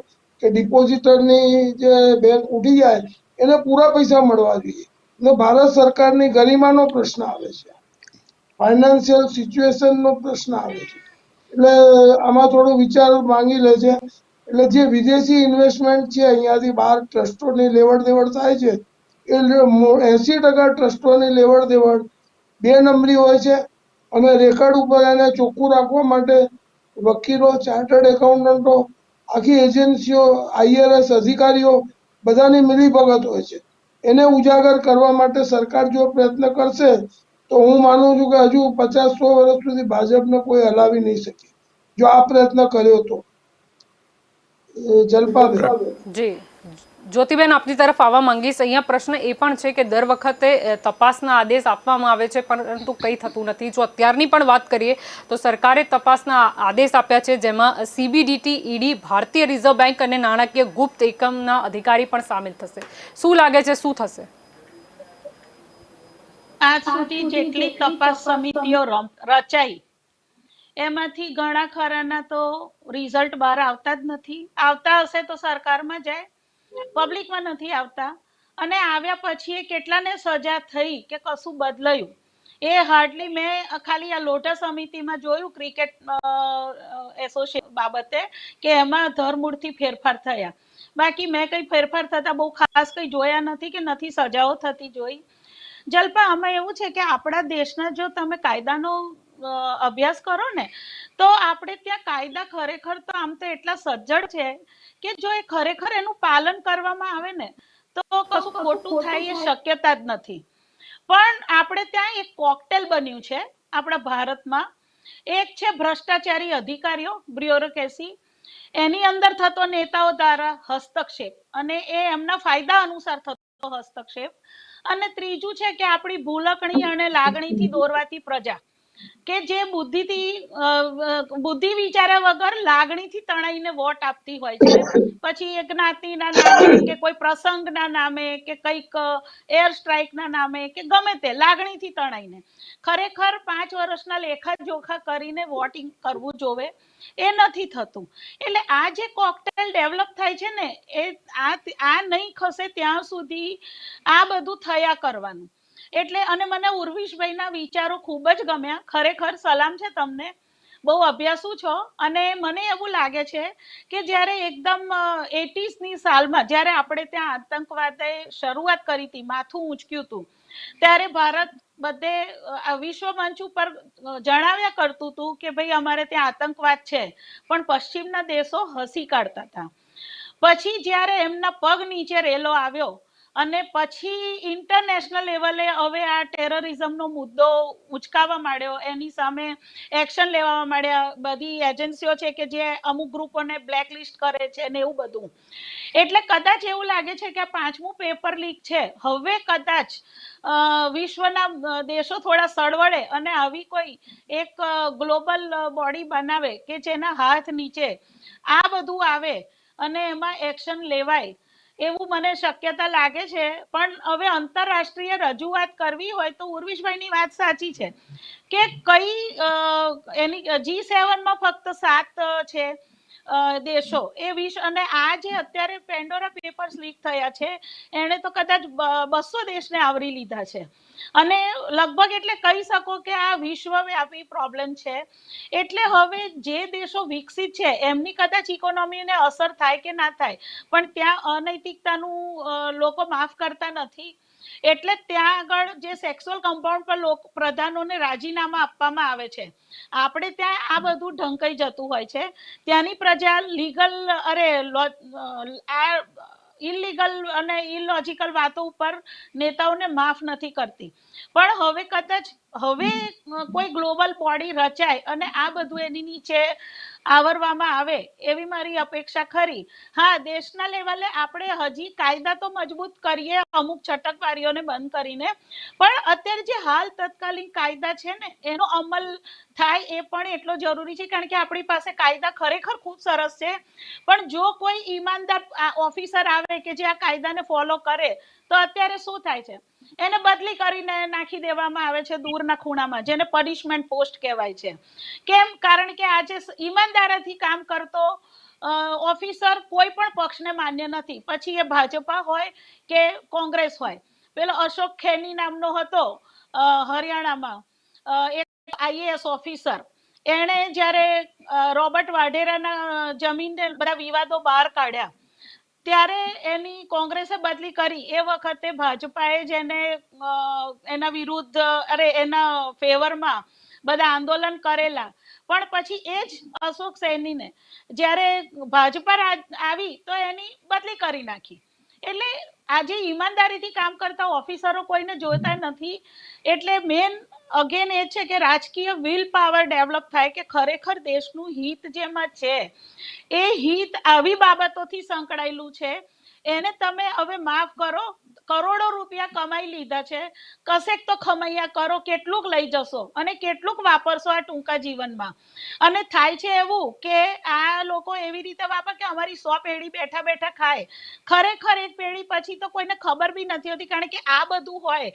Speaker 4: કે ડિપોઝિટરની જે બેંક ઉઠી જાય એને પૂરા પૈસા મળવા જોઈએ. એટલે ભારત સરકારની ગરિમાનો પ્રશ્ન આવે છે, ફાઇનાન્શિયલ સિચ્યુએશનનો પ્રશ્ન આવે છે. એટલે આમાં થોડું વિચાર માંગી લે છે. એટલે જે વિદેશી ઇન્વેસ્ટમેન્ટ છે અહીંયાથી બહાર ટ્રસ્ટોની લેવડ દેવડ થાય છે એ 80% ટ્રસ્ટોની લેવડ દેવડ 2 નંબરી હોય છે. અને રેકર્ડ ઉપર એને ચોખ્ખું રાખવા માટે વકીલો, ચાર્ટર્ડ એકાઉન્ટન્ટો, આખી એજન્સીઓ, IRS અધિકારીઓ બધાની મિલીભગત હોય છે. એને ઉજાગર કરવા માટે સરકાર જો પ્રયત્ન કરશે તો હું માનું છું કે હજુ 50-100 વર્ષ સુધી ભાજપને કોઈ હલાવી નહીં શકે જો આ પ્રયત્ન કર્યો તો. જલ્પાબેન.
Speaker 1: જી જ્યોતિબેન, આપની તરફ આવવા માંગીશ. અહીંયા પ્રશ્ન એ પણ છે કે દર વખતે તપાસના આદેશ આપવામાં આવે છે પરંતુ કંઈ થતું નથી. જો અત્યારની પણ વાત કરીએ તો સરકારે તપાસના આદેશ આપ્યા છે જેમાં CBDT, ED, ભારતીય રિઝર્વ બેંક અને નાણાકીય ગુપ્ત એકમના અધિકારી પણ સામેલ થશે. શું લાગે છે શું થશે?
Speaker 2: આજ સુધી જેટલી તપાસ સમિતિઓ રચાઈ એમાંથી ઘણા ખરાના તો રિઝલ્ટ બહાર આવતા જ નથી. આવતા હશે તો સરકારમાં જાય, પબ્લિકમાં નથી આવતા. અને આવ્યા પછી કેટલાને સજા થઈ કે કશું બદલાયું એ હાર્ડલી. મેં ખાલી આ લોટા સમિતિમાં જોયું ક્રિકેટ એસોસિએશન બાબતે કે એમાં ધરમૂળથી ફેરફાર થયા. બાકી મેં કઈ ફેરફાર થતા બહુ ખાસ કઈ જોયા નથી કે નથી સજાઓ થતી જોઈ. જલ્પા, આમાં એવું છે કે આપણા દેશના જો તમે કાયદાનો અભ્યાસ કરો ને તો આપણે ત્યાં કાયદા ખરેખર તો આમ તો એટલા સજ્જડ છે કે જો એ ખરેખર એનું પાલન કરવામાં આવે ને તો કશું ખોટું થાય એ શક્યતા જ નથી. પણ આપણે ત્યાં એક કોકટેલ બન્યું છે આપણા ભારતમાં. એક છે ભ્રષ્ટાચારી અધિકારીઓ, બ્યુરોક્રેસી, એની અંદર થતો નેતાઓ દ્વારા હસ્તક્ષેપ અને એ એમના ફાયદા અનુસાર થતો હસ્તક્ષેપ. અને ત્રીજું છે કે આપણી ભૂલકણી અને લાગણીથી દોરવાતી પ્રજા કે જે બુદ્ધિ વિચાર્યા વગર લાગણીથી તણાઈને વોટ આપતી હોય છે. પછી એક જ્ઞાતિના નામે કે કોઈ પ્રસંગના નામે કે કંઈક એર સ્ટ્રાઇકના નામે કે ગમે તે લાગણીથી તણાઈને ખરેખર 5 વર્ષના લેખા જોખા કરીને વોટિંગ કરવું જોવે, એ નથી થતું. એટલે આ જે કોકટેલ ડેવલપ થાય છે ને એ આ નહીં ખસે ત્યાં સુધી આ બધું થયા કરવાનું. એટલે અને મને ઉર્વિશભાઈના વિચારો ખૂબ જ ગમ્યા. ખરેખર સલામ છે તમને, બહુ અભ્યાસુ છો. અને મને એવું લાગે છે કે જ્યારે એકદમ 80s ની સાલમાં જ્યારે આપણે ત્યાં આતંકવાદે શરૂઆત કરી હતી, માથું ઊંચક્યું હતું, ત્યારે ભારત બધે વિશ્વ મંચ ઉપર જણાવ્યા કરતું હતું કે ભાઈ અમારે ત્યાં આતંકવાદ છે, પણ પશ્ચિમના દેશો હસી કાઢતા હતા. પછી જ્યારે એમના પગ નીચે રેલો આવ્યો અને પછી ઇન્ટરનેશનલ લેવલે હવે આ ટેરરિઝમનો મુદ્દો ઉચકાવા માંડ્યો, એની સામે એક્શન લેવા માંડ્યા. બધી એજન્સીઓ છે કે જે અમુક ગ્રુપોને બ્લેકલિસ્ટ કરે છે ને એવું બધું. એટલે કદાચ એવું લાગે છે કે આ 5મું પેપર લીક છે. હવે કદાચ વિશ્વના દેશો થોડા સળવળે અને આવી કોઈ એક ગ્લોબલ બોડી બનાવે કે જેના હાથ નીચે આ બધું આવે અને એમાં એક્શન લેવાય એવું મને શક્યતા લાગે છે. પણ હવે આંતરરાષ્ટ્રીય રજૂઆત કરવી હોય તો ઉર્વિશભાઈની વાત સાચી છે કે કઈ એની G7 માં ફક્ત 7 છે દેશો એ વિશ્વ. અને આ જે અત્યારે પેન્ડોરા પેપર્સ લીક થયા છે એને તો કદાચ 200 દેશને આવરી લીધા છે. અને લગભગ એટલે કહી શકો કે આ વિશ્વવ્યાપી પ્રોબ્લેમ છે. એટલે હવે જે દેશો વિકસિત છે એમની કદાચ ઇકોનોમીને અસર થાય કે ના થાય, પણ ત્યાં અનૈતિકતાનું લોકો માફ કરતા નથી. એટલે ત્યાં આગળ જે સેક્સ્યુઅલ કમ્પાઉન્ડ પર પ્રધાનોને રાજીનામા આપવામાં આવે છે. આપણે ત્યાં આ બધું ઢંકાઈ જતું હોય છે. ત્યાંની પ્રજા લીગલ આ ઇલીગલ અને ઇલોજિકલ વાતો ઉપર નેતાઓને માફ નથી કરતી. પણ હવે કદાચ કોઈ ગ્લોબલ બોડી રચાય અને આ બધું એની નીચે આવરવામાં આવે એવી મારી અપેક્ષા ખરી. હા, દેશના લેવલે આપણે હજી કાયદા તો મજબૂત કરીએ અમુક છટકબારીઓને બંધ કરીને, પણ અત્યારે જે હાલ તત્કાલીન કાયદા છે ને એનો અમલ થાય એ પણ એટલો જરૂરી છે. કારણ કે આપણી પાસે કાયદા ખરેખર ખૂબ સરસ છે, પણ જો કોઈ ઈમાનદાર ઓફિસર આવે કે જે આ કાયદાને ફોલો કરે તો અત્યારે શું થાય છે, એને બદલી કરીને નાખી દેવામાં આવે છે દૂરના ખૂણામાં, જેને પનિશમેન્ટ પોસ્ટ કહેવાય છે. કેમ? કારણ કે આજે ઈમાનદારીથી કામ કરતો ઓફિસર કોઈ પણ પક્ષને માન્ય નથી, પછી એ ભાજપા હોય કે કોંગ્રેસ હોય. પેલો અશોક ખેની નામનો હતો હરિયાણામાં એક આઈએએસ ઓફિસર, એણે જ્યારે રોબર્ટ વાઢેરાના જમીનને બધા વિવાદો બહાર કાઢ્યા ત્યારે એની કોંગ્રેસે બદલી કરી. એ વખતે ભાજપાએ જ એને એના વિરુદ્ધ એના ફેવરમાં બધા આંદોલન કરેલા. પણ પછી એ જ અશોક સૈનીને જ્યારે ભાજપા આવી તો એની બદલી કરી નાખી. એટલે આજે ઈમાનદારીથી કામ કરતા ઓફિસરો કોઈને જોતા નથી. એટલે મેન અગેન એ છે કે રાજકીય વિલ પાવર ડેવલપ થાય કે ખરેખર દેશનું હિત જેમાં છે એ હિત આવી બાબતોથી સંકળાયેલું છે. એને તમે હવે માફ કરો. કરોડો રૂપિયા કમાઈ લીધા છે, કશેક તો ખમૈયા કરો. કેટલુંક લઈ જશો અને કેટલુંક વાપરશો આ ટૂંકા જીવનમાં? અને થાય છે એવું કે આ લોકો એવી રીતે વાપરે કે અમારી 100 પેઢી બેઠા બેઠા ખાય. ખરેખર એક પેઢી પછી તો કોઈને ખબર બી નથી હોતી, કારણ કે આ બધું હોય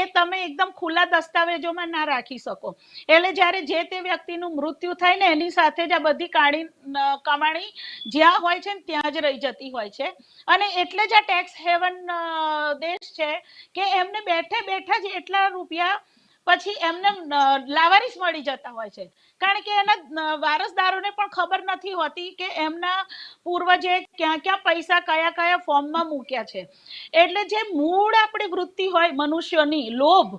Speaker 2: એ તમે એકદમ ખુલ્લા દસ્તાવેજોમાં ના રાખી શકો. એટલે જ્યારે જે તે વ્યક્તિનું મૃત્યુ થાય ને એની સાથે જ આ બધી કમાણી જ્યાં હોય છે ને ત્યાં જ રહી જતી હોય છે. અને એટલે જ આ ટેક્સ હેવન દેશ છે કે એમને બેઠે બેઠા જ એટલા રૂપિયા પછી એમને લાવારીસ મળી જતા હોય છે. કારણ કે એના વારસદારોને પણ ખબર નથી હોતી કે એમના પૂર્વજે ક્યાં ક્યાં પૈસા કયા કયા ફોર્મમાં મૂક્યા છે. એટલે જે મૂળ આપણી વૃત્તિ હોય મનુષ્યની, લોભ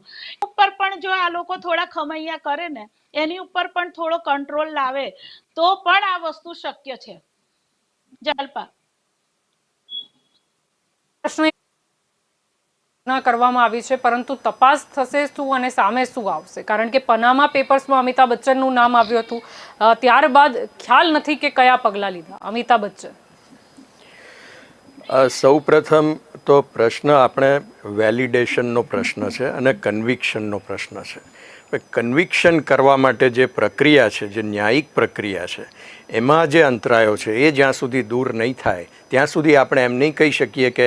Speaker 2: ઉપર પણ જો આ લોકો થોડા ખમૈયા કરે ને, એની ઉપર પણ થોડો કંટ્રોલ લાવે તો પણ આ વસ્તુ શક્ય છે. જલ્પા,
Speaker 1: પ્રશ્ન કરવામાં આવી છે, પરંતુ તપાસ થશે શું અને સામે શું આવશે? કારણ કે પનામા પેપર્સમાં અમિતાભ બચ્ચનનું નામ આવ્યું હતું, ત્યારબાદ ખ્યાલ નથી કે કયા પગલાં લીધા અમિતાભ બચ્ચન.
Speaker 3: સૌ પ્રથમ તો પ્રશ્ન આપણે વેલિડેશનનો પ્રશ્ન છે અને કન્વિક્શનનો પ્રશ્ન છે. કન્વિક્શન કરવા માટે જે પ્રક્રિયા છે, જે ન્યાયિક પ્રક્રિયા છે, એમાં જે અંતરાયો છે એ જ્યાં સુધી દૂર નહીં થાય ત્યાં સુધી આપણે એમ નહીં કહી શકીએ કે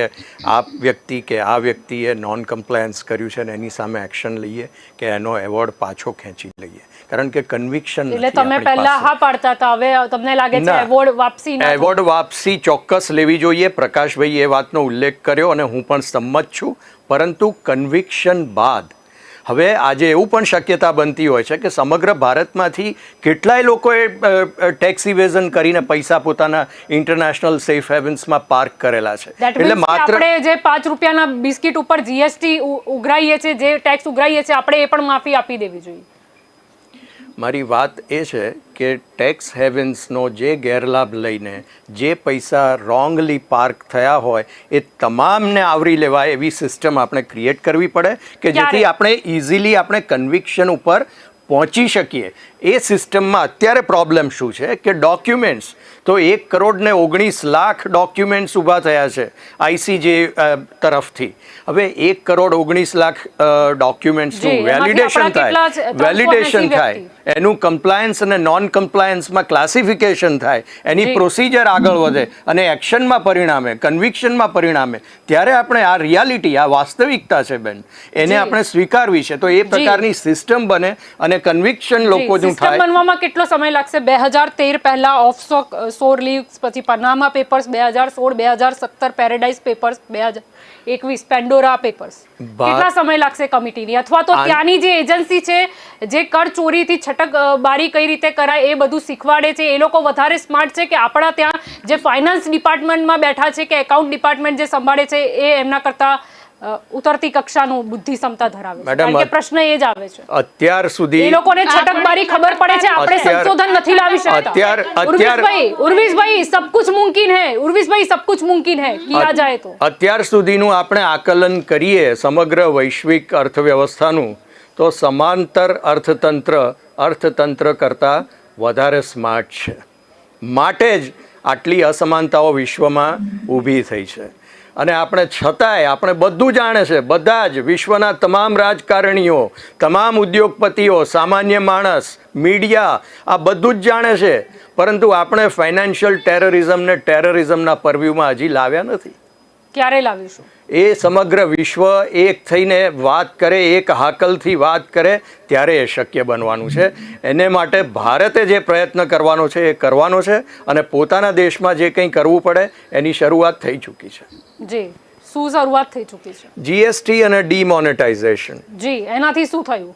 Speaker 3: આ વ્યક્તિ કે આ વ્યક્તિએ નોન કમ્પ્લાયન્સ કર્યું છે અને એની સામે એક્શન લઈએ કે એનો એવોર્ડ પાછો ખેંચી લઈએ. કારણ કે કન્વિક્શન
Speaker 1: એટલે તમે પહેલા હા પાડતા હતા, હવે તમને લાગે છે એવોર્ડ
Speaker 3: વાપસી ચોક્કસ લેવી જોઈએ. પ્રકાશભાઈ એ વાતનો ઉલ્લેખ કર્યો અને હું પણ સંમત છું. પરંતુ કન્વિક્શન બાદ હવે આજે એવું પણ શક્યતા બનતી હોય છે કે સમગ્ર ભારતમાંથી કેટલાય લોકોએ ટેક્સ ઇવેઝન કરીને પૈસા પોતાના ઇન્ટરનેશનલ સેફ હેવન્સમાં પાર્ક કરેલા છે.
Speaker 1: એટલે માત્ર આપણે જે 5 રૂપિયાના બિસ્કિટ ઉપર જીએસટી ઉઘરાઈએ છીએ, જે ટેક્સ ઉઘરાઈએ છીએ, આપણે એ પણ માફી આપી દેવી જોઈએ.
Speaker 3: મારી વાત એ છે કે ટેક્સ હેવન્સનો જે ગેરલાભ લઈને જે પૈસા રોંગલી પાર્ક થયા હોય એ તમામને આવરી લેવાય એવી સિસ્ટમ આપણે ક્રિએટ કરવી પડે કે જેથી આપણે ઇઝીલી આપણે કન્વિક્શન ઉપર પહોંચી શકીએ. એ સિસ્ટમમાં અત્યારે પ્રોબ્લેમ શું છે કે ડોક્યુમેન્ટ્સ તો 1,19,00,000 ડોક્યુમેન્ટ્સ ઊભા થયા છે આઈસીજે તરફથી. હવે 1,19,00,000 ડોક્યુમેન્ટ્સનું વેલિડેશન થાય, એનું કમ્પ્લાયન્સ અને નોન કમ્પ્લાયન્સમાં ક્લાસિફિકેશન થાય, એની પ્રોસિજર આગળ વધે અને એક્શનમાં પરિણામે, કન્વિક્શનમાં પરિણામે, ત્યારે આપણે આ રિયાલિટી, આ વાસ્તવિકતા છે બેન, એને આપણે સ્વીકારવી છે. તો એ પ્રકારની સિસ્ટમ બને અને કન્વિક્શન લોકો
Speaker 1: બનવામાં કેટલો સમય લાગશે? 2013 પહેલા ઓફશોર લીક્સ, પછી Panama papers 2016, 2017 paradise papers, 2021 પેન્ડોરા papers. કેટલા સમય લાગશે કમિટીની? અથવા તો ત્યાંની જે એજન્સી છે જે કર ચોરીથી છટકબારી કઈ રીતે કરાય એ બધું શીખવાડે છે, એ લોકો વધારે સ્માર્ટ છે કે આપણા ત્યાં જે ફાઇનાન્સ ડિપાર્ટમેન્ટમાં બેઠા છે કે એકાઉન્ટ ડિપાર્ટમેન્ટ જે સંભાળે છે એ એમના કરતાં ઉતરતી કક્ષાનું બુદ્ધિ ક્ષમતા ધરાવે છે?
Speaker 3: મેડમ,
Speaker 1: કારણ કે પ્રશ્ન એ જ આવે છે.
Speaker 3: અત્યાર સુધી
Speaker 1: એ લોકોને છટકબારી ખબર પડે છે, આપણે સંશોધન નથી લાવી શકતા. ઉર્વિશભાઈ सब कुछ मुमकिन है. उर्विशभाई सब कुछ मुमकिन है किया जाए तो.
Speaker 3: અત્યાર સુધીનું આપણે આકલન કરીએ સમગ્ર વૈશ્વિક અર્થવ્યવસ્થાનું, તો સમાંતર અર્થતંત્ર કરતાં વધારે સ્માર્ટ છે. માટે જ આટલી અસમાનતાઓ વિશ્વમાં ઊભી થઈ છે. અને આપણે છતાંય આપણે બધું જાણે છે, બધા જ વિશ્વના તમામ રાજકારણીઓ, તમામ ઉદ્યોગપતિઓ, સામાન્ય માણસ, મીડિયા, આ બધું જ જાણે છે, પરંતુ આપણે ફાઇનાન્શિયલ ટેરરિઝમને ટેરરિઝમના પરવ્યુમાં હજી લાવ્યા નથી.
Speaker 1: ક્યારે લાવીશું?
Speaker 3: એ સમગ્ર વિશ્વ એક થઈને વાત કરે, એક હાકલથી વાત કરે, ત્યારે એ શક્ય બનવાનું છે. એને માટે ભારતે જે પ્રયત્ન કરવાનો છે એ કરવાનો છે, અને પોતાના દેશમાં જે કંઈ કરવું પડે એની શરૂઆત થઈ ચૂકી છે.
Speaker 1: જી, શું શરૂઆત થઈ ચૂકી છે?
Speaker 3: જીએસટી અને ડિમોનેટાઇઝેશન.
Speaker 1: જી, એનાથી શું થયું?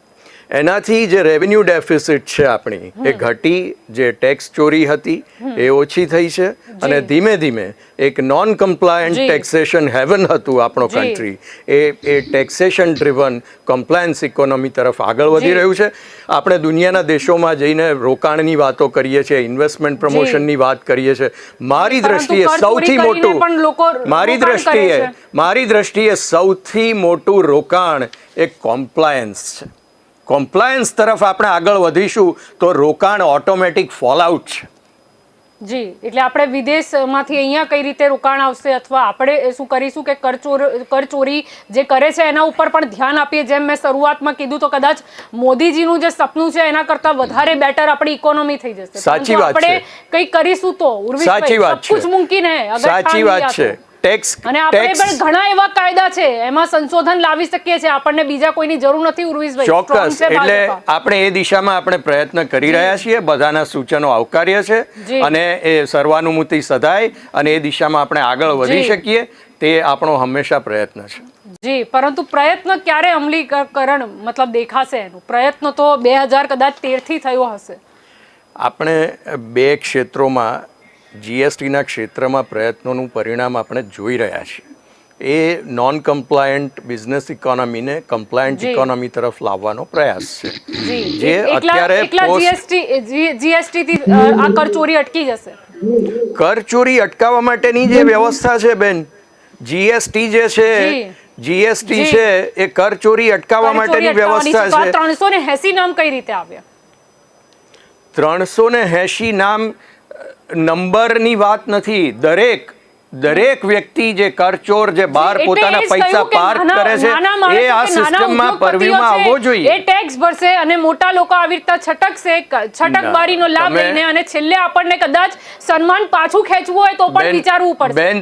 Speaker 3: એનાથી જે રેવન્યુ ડેફિસિટ છે આપણી એ ઘટી, જે ટેક્સ ચોરી હતી એ ઓછી થઈ છે, અને ધીમે ધીમે એક નોન કમ્પ્લાયન્ટ ટેક્સેશન હેવન હતું આપણો કન્ટ્રી, એ ટેક્સેશન ડ્રિવન કમ્પ્લાયન્સ ઇકોનોમી તરફ આગળ વધી રહ્યું છે. આપણે દુનિયાના દેશોમાં જઈને રોકાણની વાતો કરીએ છીએ, ઇન્વેસ્ટમેન્ટ પ્રમોશનની વાત કરીએ છીએ. મારી દ્રષ્ટિએ સૌથી મોટું મારી દ્રષ્ટિએ સૌથી મોટું રોકાણ એ કોમ્પ્લાયન્સ છે. કોમ્પ્લાયન્સ તરફ આપણે આગળ વધીશું તો રોકાણ ઓટોમેટિક ફોલઆઉટ છે.
Speaker 1: જી, એટલે આપણે વિદેશમાંથી અહીંયા કઈ રીતે રોકાણ આવશે, અથવા આપણે શું કરીશું કે કરચોરી જે કરે છે એના ઉપર પણ ધ્યાન આપીએ. જેમ મેં શરૂઆતમાં કીધું, તો કદાચ મોદીજીનું જે સપનું છે એના કરતાં વધારે બેટર આપણી ઇકોનોમી થઈ જશે.
Speaker 3: સાચી વાત છે.
Speaker 1: આપણે કંઈ કરીશું તો
Speaker 3: સાચી વાત છે.
Speaker 1: મુમકિન હે.
Speaker 3: સાચી વાત છે. ટેક્સ
Speaker 1: અને આપણે પણ ઘણા એવા કાયદા છે એમાં સંશોધન લાવી શકીએ છીએ. આપણને બીજા કોઈની જરૂર નથી. ઉર્વિશભાઈ,
Speaker 3: ચોક્કસ. એટલે આપણે એ દિશામાં આપણે પ્રયત્ન કરી રહ્યા છીએ. બધાના સૂચનો આવકાર્ય છે, અને એ સર્વાનુમતિ સદાય, અને એ દિશામાં આપણે આગળ વધી શકીએ તે આપણો હંમેશા પ્રયત્ન છે.
Speaker 1: જી, પરંતુ પ્રયત્ન ક્યારે અમલીકરણ મતલબ દેખાશે એનું? પ્રયત્ન તો 2013 થી થયો હશે.
Speaker 3: આપણે બે ક્ષેત્રોમાં, જીએસટીના ક્ષેત્રમાં પ્રયત્નોનું પરિણામ આપણે જોઈ રહ્યા છીએ. એ non compliant business ઇકોનોમીને compliant economy તરફ લાવવાનો પ્રયાસ છે. જે અત્યારે
Speaker 1: જીએસટી થી આ કરચોરી અટકી જશે.
Speaker 3: કરચોરી અટકાવવા માટેની જે વ્યવસ્થા છે બેન, જીએસટી જે છે, જીએસટી છે એ કરચોરી અટકાવવા માટેની વ્યવસ્થા છે.
Speaker 1: 380 નામ કઈ રીતે આવ્યા?
Speaker 3: 380 નામ નંબરની વાત નથી. દરેક વ્યક્તિ જે કરચોર, જે બહાર પોતાના પૈસા પાર્ક કરે છે, એ આ સિસ્ટમમાં પરવ્યુમાં આવવો જોઈએ.
Speaker 1: એ ટેક્સ ભરશે, અને મોટા લોકો આવી રીતે છટકશે, છટકબારીનો લાભ લઈને, અને છેલ્લે આપણને કદાચ સન્માન પાછું ખેંચવું હોય તો પણ વિચારવું પડશે.
Speaker 3: બેન,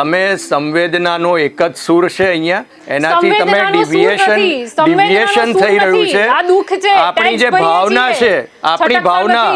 Speaker 3: તમે સંવેદનાનો એક જ સૂર છે અહીંયા, એનાથી તમે ડિવિએશન થઈ રહ્યું છે.
Speaker 1: આ દુઃખ છે,
Speaker 3: આપણી જે ભાવના છે, આપણી ભાવના,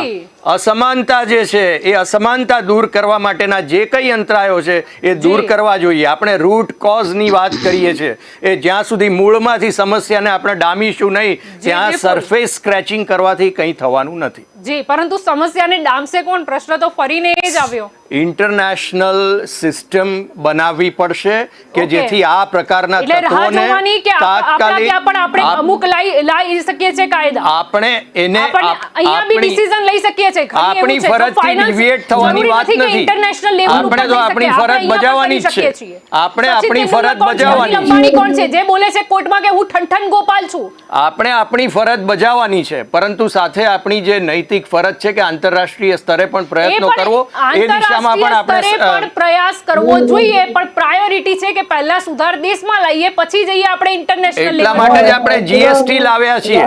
Speaker 3: અસમાનતા જે છે, એ અસમાનતા દૂર કરવા માટેના જે કઈ અંતરાયો છે એ દૂર કરવા જોઈએ. આપણે રૂટ કોઝની વાત કરીએ છીએ, એ જ્યાં સુધી મૂળમાંથી સમસ્યાને આપણે ડામીશું નહીં, ત્યાં સરફેસ સ્ક્રેચિંગ કરવાથી કંઈ થવાનું નથી.
Speaker 1: જી, પરંતુ સમસ્યાને ડામશે કોણ? પ્રશ્ન તો ફરીને એ જ આવ્યો.
Speaker 3: ઇન્ટરનેશનલ સિસ્ટમ બનાવવી પડશે કે જેથી આ પ્રકારના તત્વોને
Speaker 1: તાત્કાલિક આપણે અમુક લાવી શકીએ છીએ કાયદા.
Speaker 3: આપણે એને
Speaker 1: અહીંયા બી ડિસિઝન લઈ શકીએ છીએ.
Speaker 3: આપણી ફરજથી ડિવિએટ થવાની વાત નથી.
Speaker 1: ઇન્ટરનેશનલ લેવલ
Speaker 3: આપણે તો આપણી ફરજ બજાવવાની જ છે. આપણે આપણી ફરજ બજાવવાની છે.
Speaker 1: અંબાણી કોણ છે જે બોલે છે કોર્ટમાં કે હું ઠનઠન ગોપાલ છું?
Speaker 3: આપણે આપણી ફરજ બજાવવાની છે, પરંતુ સાથે આપણી જે નૈતિક ફરજ છે કે આંતરરાષ્ટ્રીય સ્તરે પણ પ્રયત્નો કરવો, એ દિશામાં પણ આપણે
Speaker 1: પ્રયાસ કરવો જોઈએ. પણ પ્રાયોરિટી છે કે પહેલા સુધાર દેશમાં લાવીએ, પછી જઈએ આપણે ઇન્ટરનેશનલ લેવલ.
Speaker 3: એટલા માટે જ આપણે જીએસટી લાવ્યા છીએ.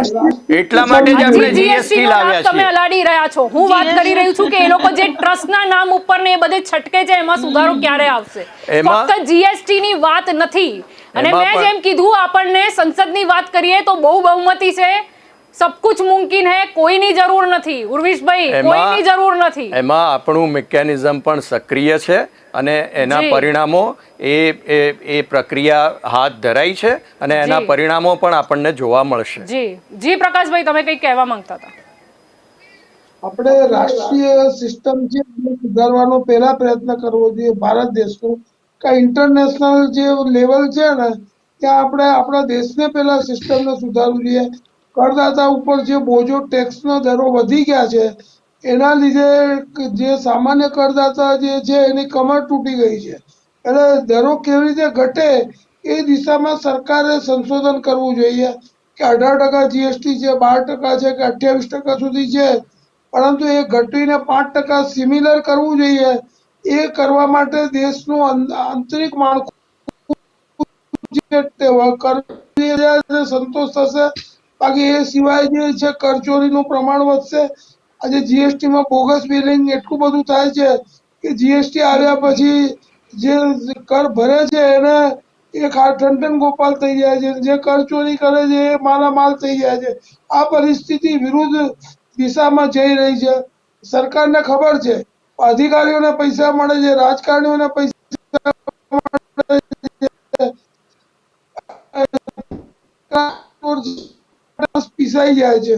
Speaker 3: એટલા માટે જ આપણે જીએસટી લાવ્યા છીએ.
Speaker 1: તમે અલાડી રહ્યા છો. હું વાત કરી રહી છું કે એ લોકો જે ટ્રસ્ટના નામ ઉપર ને એ બધે છટકે છે, એમાં સુધારો ક્યારે આવશે? ફક્ત જીએસટી ની વાત નથી. અને મેં જેમ કીધું, આપણને સંસદની વાત કરીએ તો બહુ બહુમતી છે. सब कुछ मुमकिन है, कोईની જરૂર નથી. ઉર્વિશભાઈ, કોઈની જરૂર નથી.
Speaker 3: એમાં આપણું મિકેનિઝમ પણ સક્રિય છે, અને એના પરિણામો એ પ્રક્રિયા હાથ ધરાઈ છે, અને એના પરિણામો પણ આપણને જોવા મળશે.
Speaker 1: જી પ્રકાશભાઈ, તમે કંઈ કહેવા માંગતા હતા?
Speaker 4: આપણે રાષ્ટ્રીય સિસ્ટમ છે સુધારવાનો પહેલા પ્રયત્ન કરવો જોઈએ ભારત દેશનો, કે ઇન્ટરનેશનલ જે લેવલ છે ને ત્યાં આપણે આપણા દેશને પેલા સિસ્ટમને સુધારવું જોઈએ. કરદાતા ઉપર જે બોજો ટેક્સનો દરો વધી ગયા છે એના લીધે જે સામાન્ય કરદાતા જે છે એની કમર તૂટી ગઈ છે. એટલે દરો કેવી રીતે ઘટે એ દિશામાં સરકારે સંશોધન કરવું જોઈએ કે 18% જીએસટી છે, 12% છે કે 28% સુધી છે, પરંતુ એ ઘટીને 5% સિમિલર કરવું જોઈએ. એ કરવા માટે દેશનું આંતરિક માળખું સંતોષ થશે. બાકી એ સિવાય જે છે કરચોરીનું પ્રમાણ વધશે. આજે જીએસટી માં બોગસ બિલિંગ એટલું બધું થાય છે કે જીએસટી આવ્યા પછી જે કર ભરે છે એને એ ઠંડન ગોપાલ થઈ જાય છે, જે કરચોરી કરે છે એ માલામાલ થઈ જાય છે. આ પરિસ્થિતિ વિરુદ્ધ દિશામાં જઈ રહી છે. સરકારને ખબર છે, અધિકારીઓને પૈસા મળે છે, રાજકારણીઓને પૈસા પીસાઈ જાય છે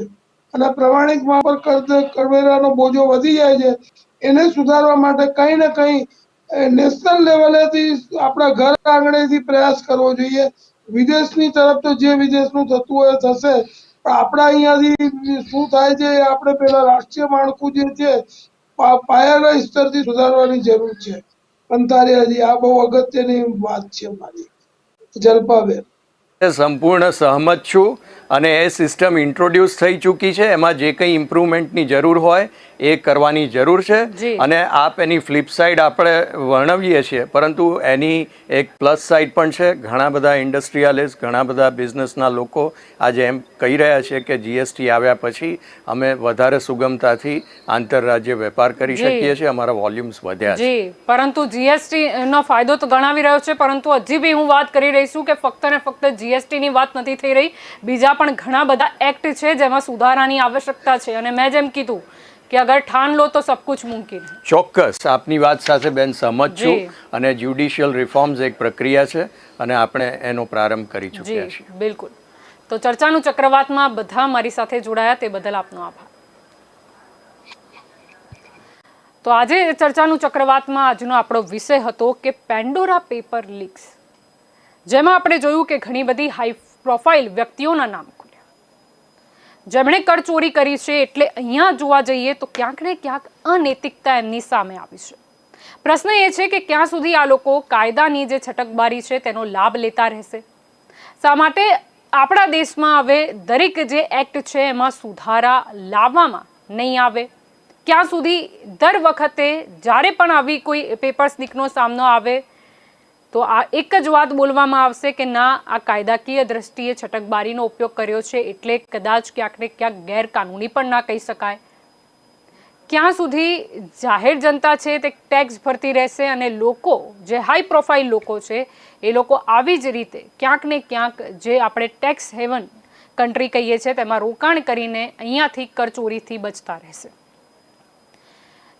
Speaker 4: અને પ્રમાણિક માપ પર કરવેરાનો બોજો વધી જાય છે. એને સુધારવા માટે કઈ ને કઈ નેશનલ લેવલેથી આપણા ઘર આંગણેથી પ્રયાસ કરવો જોઈએ. વિદેશની તરફ તો જે વિદેશનું થતું હોય થશે, પણ આપણા અહીંયાથી શું થાય છે એ આપણે પેલા રાષ્ટ્રીય માળખું જે છે પાયાના સ્તરથી સુધારવાની જરૂર છે. અંતારિયાજી, આ બહુ અગત્યની વાત છે મારી. જલ્પાબેન.
Speaker 3: સંપૂર્ણ સહમત છું અને એ સિસ્ટમ ઇન્ટ્રોડ્યુસ થઈ ચૂકી છે. એમાં જે કંઈ ઇમ્પ્રુવમેન્ટની જરૂર હોય એ કરવાની જરૂર છે. અને આપ એની ફ્લિપ સાઇડ આપણે વર્ણવીએ છીએ, પરંતુ એની એક પ્લસ સાઇડ પણ છે. ઘણા બધા ઇન્ડસ્ટ્રીયાલિસ્ટ, ઘણા બધા બિઝનેસના લોકો આજે એમ કહી રહ્યા છે કે જીએસટી આવ્યા પછી અમે વધારે સુગમતાથી આંતરરાજ્ય વેપાર કરી શકીએ છીએ, અમારા વોલ્યુમ્સ વધ્યા છે.
Speaker 1: પરંતુ જીએસટી નો ફાયદો તો ગણાવી રહ્યો છે, પરંતુ હજી બી હું વાત કરી રહી છું કે ફક્ત ને ફક્ત જીએસટી ની વાત નથી થઈ રહી. બીજા પણ ઘણા બધા એક્ટ છે જેમાં સુધારાની આવશ્યકતા છે. અને મેં જેમ કીધું કે અગર ઠાન લો તો સબ કુછ મુમકિન.
Speaker 3: ચોક્કસ આપની વાત સાથે બેન સહમત છું. અને જ્યુડિશિયલ રિફોર્મ્સ એક પ્રક્રિયા છે અને આપણે એનો પ્રારંભ કરી ચૂક્યા છીએ.
Speaker 1: બિલકુલ. તો ચર્ચાનું ચક્રવાતમાં બધા મારી સાથે જોડાયા તે બદલ આપનો આભાર. તો આજે ચર્ચાનું ચક્રવાતમાં આજનો આપણો વિષય હતો કે પેન્ડોરા પેપર લીક્સ, જેમાં આપણે જોયું કે ઘણી બધી હાઈ પ્રોફાઇલ વ્યક્તિઓના નામ ખુલ્યા જેમણે કરચોરી કરી છે. એટલે અહીંયા જોવા જઈએ તો ક્યાંક ને ક્યાંક અનૈતિકતા એમની સામે આવી છે. પ્રશ્ન એ છે કે ક્યાં સુધી આ લોકો કાયદાની જે છટકબારી છે તેનો લાભ લેતા રહેશે? શા માટે આપણા દેશમાં હવે દરેક જે એક્ટ છે એમાં સુધારા લાવવામાં નહીં આવે? ક્યાં સુધી દર વખતે જ્યારે પણ આવી કોઈ પેપર્સ લીકનો સામનો આવે તો આ એક જ વાત બોલવામાં આવશે કે ના, આ કાયદાકીય દ્રષ્ટિએ છટકબારીનો ઉપયોગ કર્યો છે એટલે કદાચ ક્યાંક ને ક્યાંક ગેરકાનૂની પણ ના કહી શકાય. ક્યાં સુધી જાહેર જનતા છે તે ટેક્સ ભરતી રહેશે અને લોકો જે હાઈ પ્રોફાઇલ લોકો છે એ લોકો આવી જ રીતે ક્યાંક ને ક્યાંક જે આપણે ટેક્સ હેવન કન્ટ્રી કહીએ છીએ તેમાં રોકાણ કરીને અહીંયાથી કરચોરીથી બચતા રહેશે?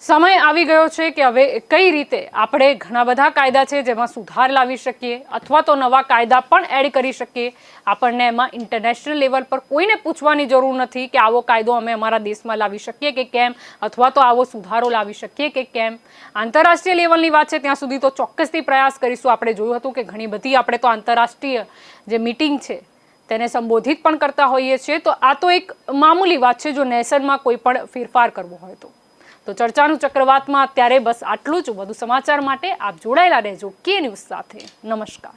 Speaker 1: સમય આવી ગયો છે કે હવે કઈ રીતે આપણે ઘણા બધા કાયદા છે જેમાં સુધાર લાવી શકીએ અથવા તો નવા કાયદા પણ એડ કરી શકીએ. આપણને એમાં ઇન્ટરનેશનલ લેવલ પર કોઈને પૂછવાની જરૂર નથી કે આવો કાયદો અમે અમારા દેશમાં લાવી શકીએ કે કેમ, અથવા તો આવો સુધારો લાવી શકીએ કે કેમ. આંતરરાષ્ટ્રીય લેવલની વાત છે ત્યાં સુધી તો ચોક્કસથી પ્રયાસ કરીશું. આપણે જોયું હતું કે ઘણી બધી આપણે તો આંતરરાષ્ટ્રીય જે મીટિંગ છે તેને સંબોધિત પણ કરતા હોઈએ છીએ. તો આ તો એક મામૂલી વાત છે જો નેશનમાં કોઈ પણ ફેરફાર કરવો હોય તો. ચર્ચાનું ચક્રવાતમાં અત્યારે બસ આટલું જ. વધુ સમાચાર માટે આપ જોડાયેલા રહેજો કે ન્યૂઝ સાથે. નમસ્કાર.